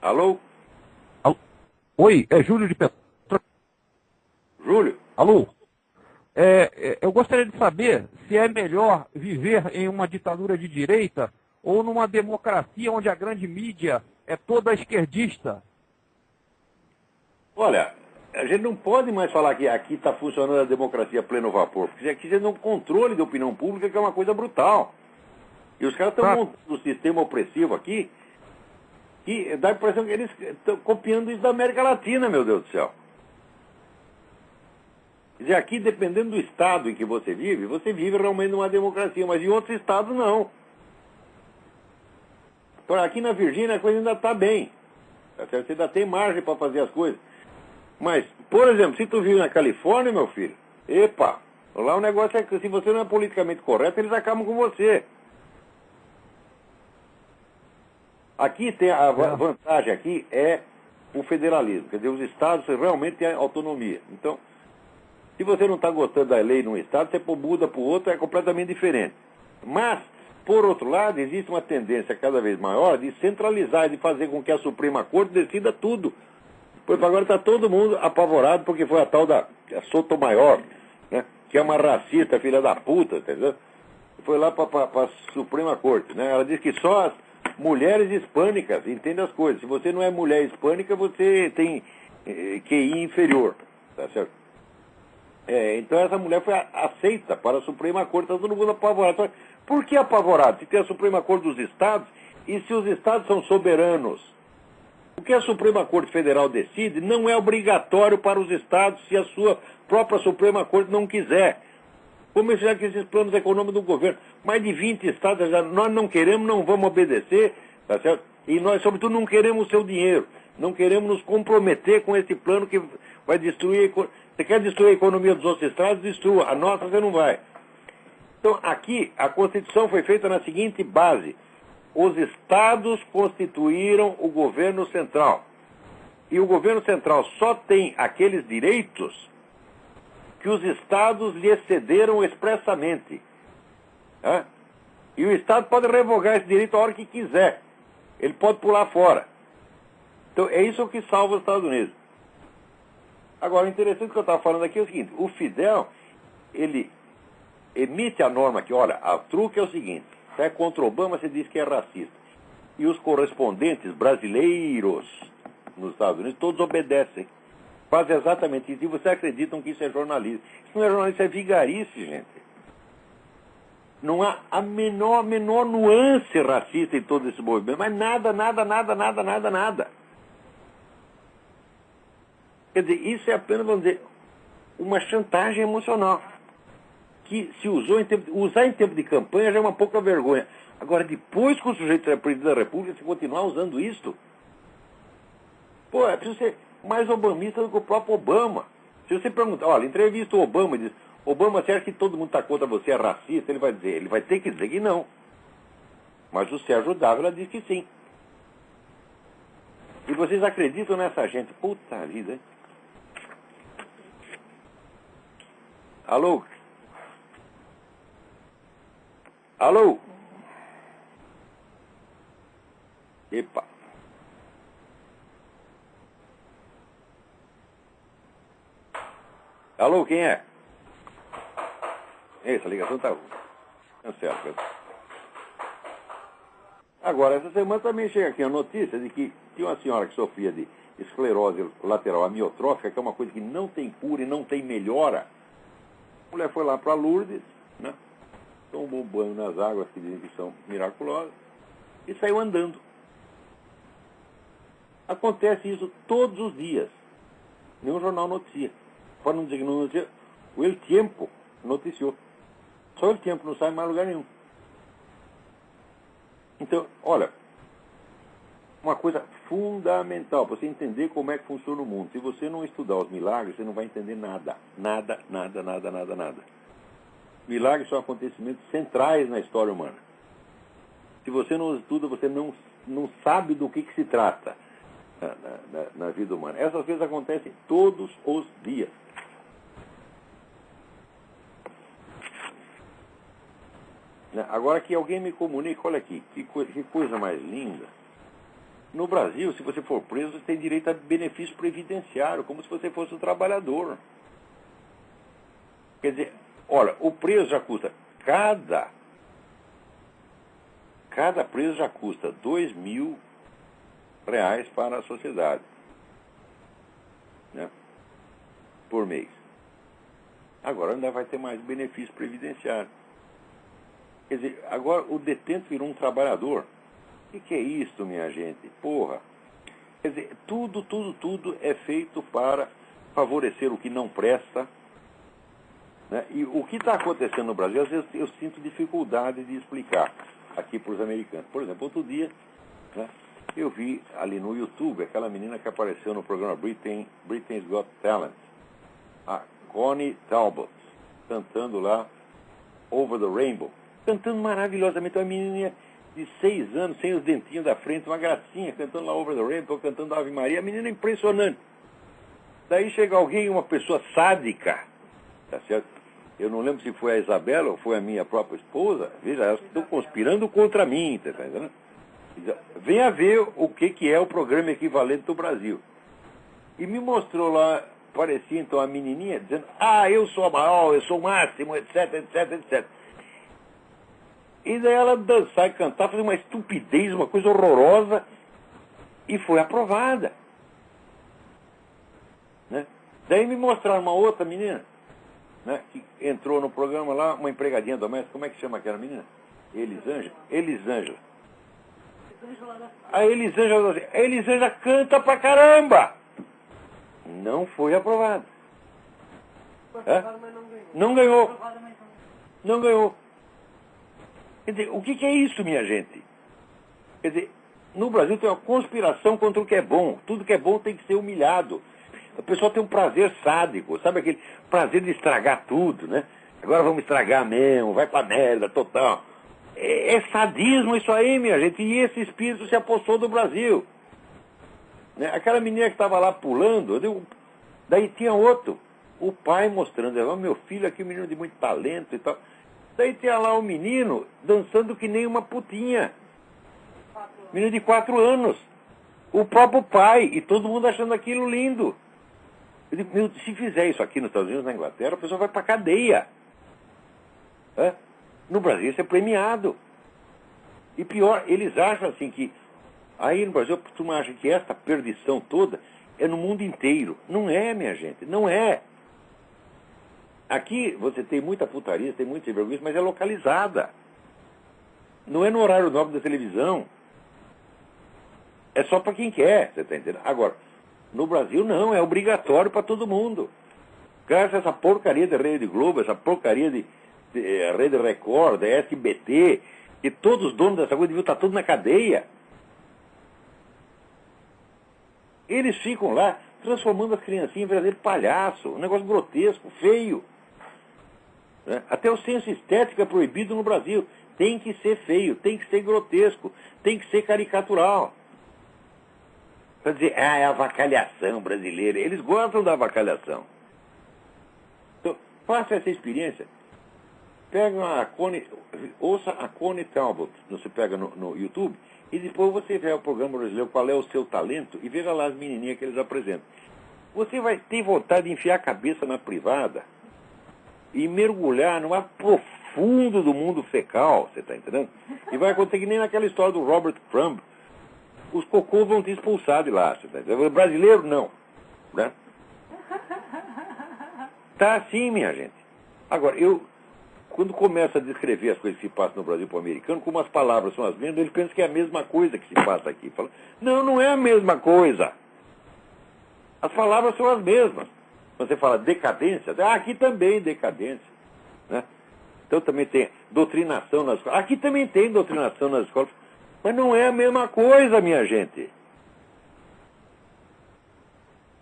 Alô? Oi, é Júlio de Petrópolis. Júlio? Alô? Eu gostaria de saber se é melhor viver em uma ditadura de direita ou numa democracia onde a grande mídia é toda esquerdista. Olha, a gente não pode mais falar que aqui está funcionando a democracia a pleno vapor, porque aqui você tem um controle da opinião pública que é uma coisa brutal. E os caras estão montando um sistema opressivo aqui, que dá a impressão que eles estão copiando isso da América Latina, meu Deus do céu. Quer dizer, aqui, dependendo do estado em que você vive realmente numa democracia, mas em outros estados não. Então, aqui na Virgínia a coisa ainda está bem. Você ainda tem margem para fazer as coisas. Mas, por exemplo, se tu vive na Califórnia, meu filho, epa, lá o negócio é que se você não é politicamente correto, eles acabam com você. Aqui tem a vantagem aqui é o federalismo. Quer dizer, os estados realmente têm autonomia. Então, se você não está gostando da lei num estado, você muda para o outro, é completamente diferente. Mas, por outro lado, existe uma tendência cada vez maior de centralizar, de fazer com que a Suprema Corte decida tudo. Pois agora está todo mundo apavorado porque foi a tal da Sotomayor, né, que é uma racista, filha da puta, entendeu? Foi lá para a Suprema Corte. Né? Ela diz que só as mulheres hispânicas entendem as coisas. Se você não é mulher hispânica, você tem QI inferior. Tá certo? Então essa mulher foi aceita para a Suprema Corte, está todo mundo apavorado. Por que apavorado? Se tem a Suprema Corte dos Estados, e se os Estados são soberanos? O que a Suprema Corte Federal decide não é obrigatório para os Estados se a sua própria Suprema Corte não quiser. Como já que esses planos econômicos do governo, mais de 20 estados, nós não queremos, não vamos obedecer, tá certo? E nós, sobretudo, não queremos o seu dinheiro, não queremos nos comprometer com esse plano que vai destruir. Você quer destruir a economia dos outros estados? Destrua. A nossa você não vai. Então, aqui, a Constituição foi feita na seguinte base. Os estados constituíram o governo central. E o governo central só tem aqueles direitos que os estados lhe cederam expressamente. Né? E o estado pode revogar esse direito a hora que quiser. Ele pode pular fora. Então, é isso que salva os Estados Unidos. Agora, o interessante que eu estava falando aqui é o seguinte. O Fidel, ele emite a norma que, olha, a truque é o seguinte. Se é contra Obama, você diz que é racista. E os correspondentes brasileiros nos Estados Unidos, todos obedecem. Fazem exatamente isso. E vocês acreditam que isso é jornalismo. Isso não é jornalismo, isso é vigarice, gente. Não há a menor nuance racista em todo esse movimento. Mas nada. Quer dizer, isso é apenas, vamos dizer, uma chantagem emocional. Que se usou usar em tempo de campanha já é uma pouca vergonha. Agora, depois que o sujeito é presidente da República, se continuar usando isso, pô, é preciso ser mais obamista do que o próprio Obama. Se você perguntar, olha, entrevista o Obama e diz, Obama, você acha que todo mundo está contra você, é racista? Ele vai ter que dizer que não. Mas o Sérgio Dávila diz que sim. E vocês acreditam nessa gente? Puta vida, hein? Alô? Alô? Epa. Alô, quem é? Essa ligação tá cancela. Agora, essa semana também chega aqui a notícia de que tinha uma senhora que sofria de esclerose lateral amiotrófica, que é uma coisa que não tem cura e não tem melhora. A mulher foi lá para Lourdes, né? Tomou banho nas águas que dizem que são miraculosas e saiu andando. Acontece isso todos os dias. Nenhum jornal noticia. Para não dizer que não noticia, o El Tiempo noticiou. Só o El Tiempo, não sai em mais lugar nenhum. Então, olha, uma coisa fundamental para você entender como é que funciona o mundo. Se você não estudar os milagres, você não vai entender nada. Nada. Milagres são acontecimentos centrais na história humana. Se você não estuda, você não sabe do que se trata na vida humana. Essas coisas acontecem todos os dias. Agora que alguém me comunique, olha aqui, que coisa mais linda. No Brasil, se você for preso, você tem direito a benefício previdenciário, como se você fosse um trabalhador. Quer dizer, olha, o preso já custa, cada preso já custa R$2.000 para a sociedade, né, por mês. Agora ainda vai ter mais benefício previdenciário. Quer dizer, agora o detento virou um trabalhador. O que é isso, minha gente? Porra. Quer dizer, tudo é feito para favorecer o que não presta. Né? E o que está acontecendo no Brasil, às vezes eu sinto dificuldade de explicar aqui para os americanos. Por exemplo, outro dia, né, eu vi ali no YouTube aquela menina que apareceu no programa Britain's Got Talent, a Connie Talbot, cantando lá Over the Rainbow, cantando maravilhosamente. Uma menininha de 6 anos, sem os dentinhos da frente, uma gracinha, cantando lá Over the Rainbow, cantando Ave Maria. A menina é impressionante. Daí chega alguém, uma pessoa sádica, tá certo? Eu não lembro se foi a Isabela ou foi a minha própria esposa. Veja, elas estão conspirando contra mim, tá entendendo? Venha ver o que é o programa equivalente do Brasil. E me mostrou lá, parecia então a menininha, dizendo, eu sou a maior, eu sou o máximo, etc, etc, etc. E daí ela dançar e cantar, fazer uma estupidez, uma coisa horrorosa, e foi aprovada. Né? Daí me mostraram uma outra menina, né, que entrou no programa lá, uma empregadinha doméstica. Como é que chama aquela menina? Elisângela. A Elisângela canta pra caramba. Não foi aprovada. Não ganhou. Não ganhou. Quer dizer, o que é isso, minha gente? Quer dizer, no Brasil tem uma conspiração contra o que é bom. Tudo que é bom tem que ser humilhado. O pessoal tem um prazer sádico, sabe aquele prazer de estragar tudo, né? Agora vamos estragar mesmo, vai pra merda, total. É sadismo isso aí, minha gente, e esse espírito se apossou do Brasil. Né? Aquela menina que estava lá pulando, daí tinha outro, o pai mostrando, meu filho aqui, um menino de muito talento e tal. Daí tinha lá um menino dançando que nem uma putinha. Menino de 4 anos. O próprio pai, e todo mundo achando aquilo lindo. Eu digo, se fizer isso aqui nos Estados Unidos, na Inglaterra, a pessoa vai para cadeia. No Brasil isso é premiado. E pior, eles acham assim que... Aí no Brasil, a turma acha que esta perdição toda é no mundo inteiro. Não é, minha gente, não é. Aqui você tem muita putaria, tem muita vergonha, mas é localizada. Não é no horário nobre da televisão. É só para quem quer, você está entendendo? Agora, no Brasil não, é obrigatório para todo mundo. Graças a essa porcaria de Rede Globo, essa porcaria de Rede Record, da SBT, e todos os donos dessa coisa deviam estar todos na cadeia. Eles ficam lá transformando as criancinhas em verdadeiro palhaço, um negócio grotesco, feio. Né? Até o senso estético é proibido no Brasil. Tem que ser feio, tem que ser grotesco, tem que ser caricatural. Para dizer, é a avacalhação brasileira. Eles gostam da avacalhação. Então, faça essa experiência. Pega a Connie, ouça a Connie Talbot, você pega no YouTube, e depois você vê o programa brasileiro, qual é o seu talento, e veja lá as menininhas que eles apresentam. Você vai ter vontade de enfiar a cabeça na privada e mergulhar no ar profundo do mundo fecal, você está entendendo? E vai acontecer que nem naquela história do Robert Crumb, os cocôs vão te expulsar de lá, você tá entendendo? O brasileiro não, né? Tá assim, minha gente. Agora, quando começa a descrever as coisas que se passam no Brasil para o americano, como as palavras são as mesmas, ele pensa que é a mesma coisa que se passa aqui. Fala, não, não é a mesma coisa. As palavras são as mesmas. Você fala decadência, aqui também decadência. Né? Então também tem doutrinação nas escolas. Aqui também tem doutrinação nas escolas. Mas não é a mesma coisa, minha gente.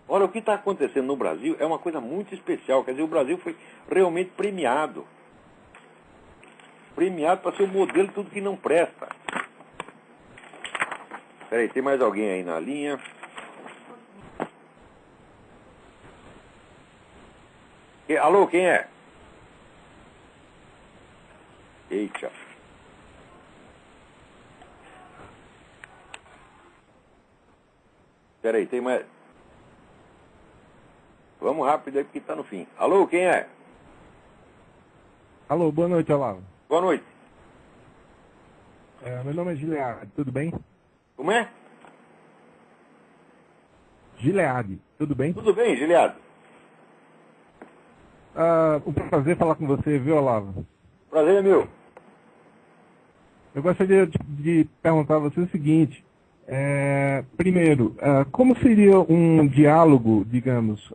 Olha, o que está acontecendo no Brasil é uma coisa muito especial. Quer dizer, o Brasil foi realmente premiado. Premiado para ser o modelo de tudo que não presta. Peraí, tem mais alguém aí na linha? Alô, quem é? Eita. Peraí, tem mais... Vamos rápido aí porque está no fim. Alô, quem é? Alô, boa noite, Olavo. Boa noite. Meu nome é Gilead, tudo bem? Como é? Gilead, tudo bem? Tudo bem, Gilead. Um prazer falar com você, viu, Olavo? Prazer é meu. Eu gostaria de perguntar a você o seguinte. Primeiro, como seria um diálogo, digamos,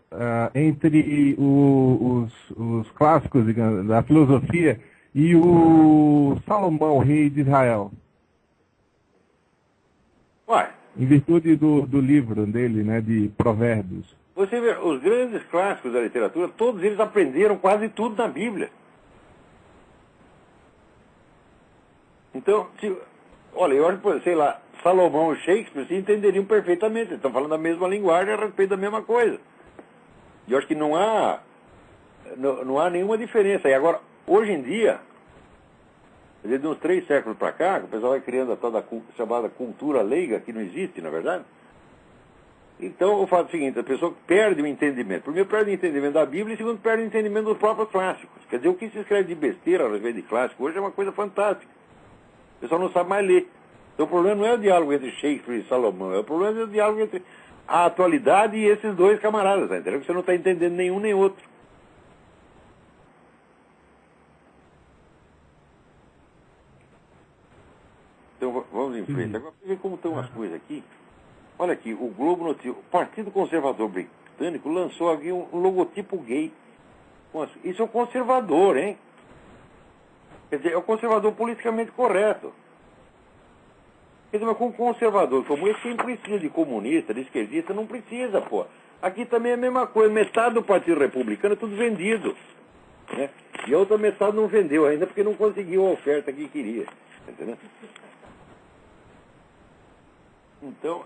entre os clássicos, digamos, da filosofia e o Salomão, rei de Israel? Uai, Em virtude do livro dele, né, de Provérbios. você vê, os grandes clássicos da literatura, todos eles aprenderam quase tudo na Bíblia. Então, olha, eu acho que, sei lá, Salomão e Shakespeare se entenderiam perfeitamente. Eles estão falando a mesma linguagem a respeito da mesma coisa. E eu acho que não há nenhuma diferença. E agora, hoje em dia, de uns 3 séculos para cá, o pessoal vai criando a tal da chamada cultura leiga, que não existe, na é verdade. Então, eu falo o seguinte, a pessoa perde o entendimento. Primeiro, perde o entendimento da Bíblia e, segundo, perde o entendimento dos próprios clássicos. Quer dizer, o que se escreve de besteira a respeito de clássico hoje é uma coisa fantástica. O pessoal não sabe mais ler. Então, o problema não é o diálogo entre Shakespeare e Salomão, o problema é o diálogo entre a atualidade e esses dois camaradas, tá entendeu? Você não está entendendo nenhum nem outro. Então, vamos em frente. Agora, ver como estão as coisas aqui. Olha aqui, o Globo Notícias, o Partido Conservador Britânico lançou aqui um logotipo gay. Isso é um conservador, hein? Quer dizer, é um conservador politicamente correto. Quer dizer, mas com um conservador como esse, quem precisa de comunista, de esquerdista, não precisa, pô. Aqui também é a mesma coisa. Metade do Partido Republicano é tudo vendido. Né? E a outra metade não vendeu ainda porque não conseguiu a oferta que queria. Entendeu? Então,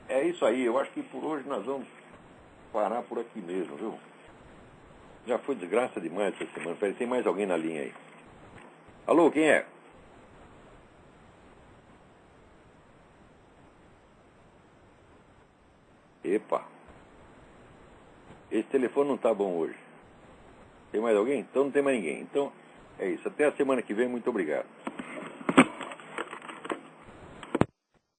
é isso aí. Eu acho que por hoje nós vamos parar por aqui mesmo, viu? Já foi desgraça demais essa semana. Peraí, tem mais alguém na linha aí. Alô, quem é? Epa. Esse telefone não está bom hoje. Tem mais alguém? Então não tem mais ninguém. Então, é isso. Até a semana que vem. Muito obrigado.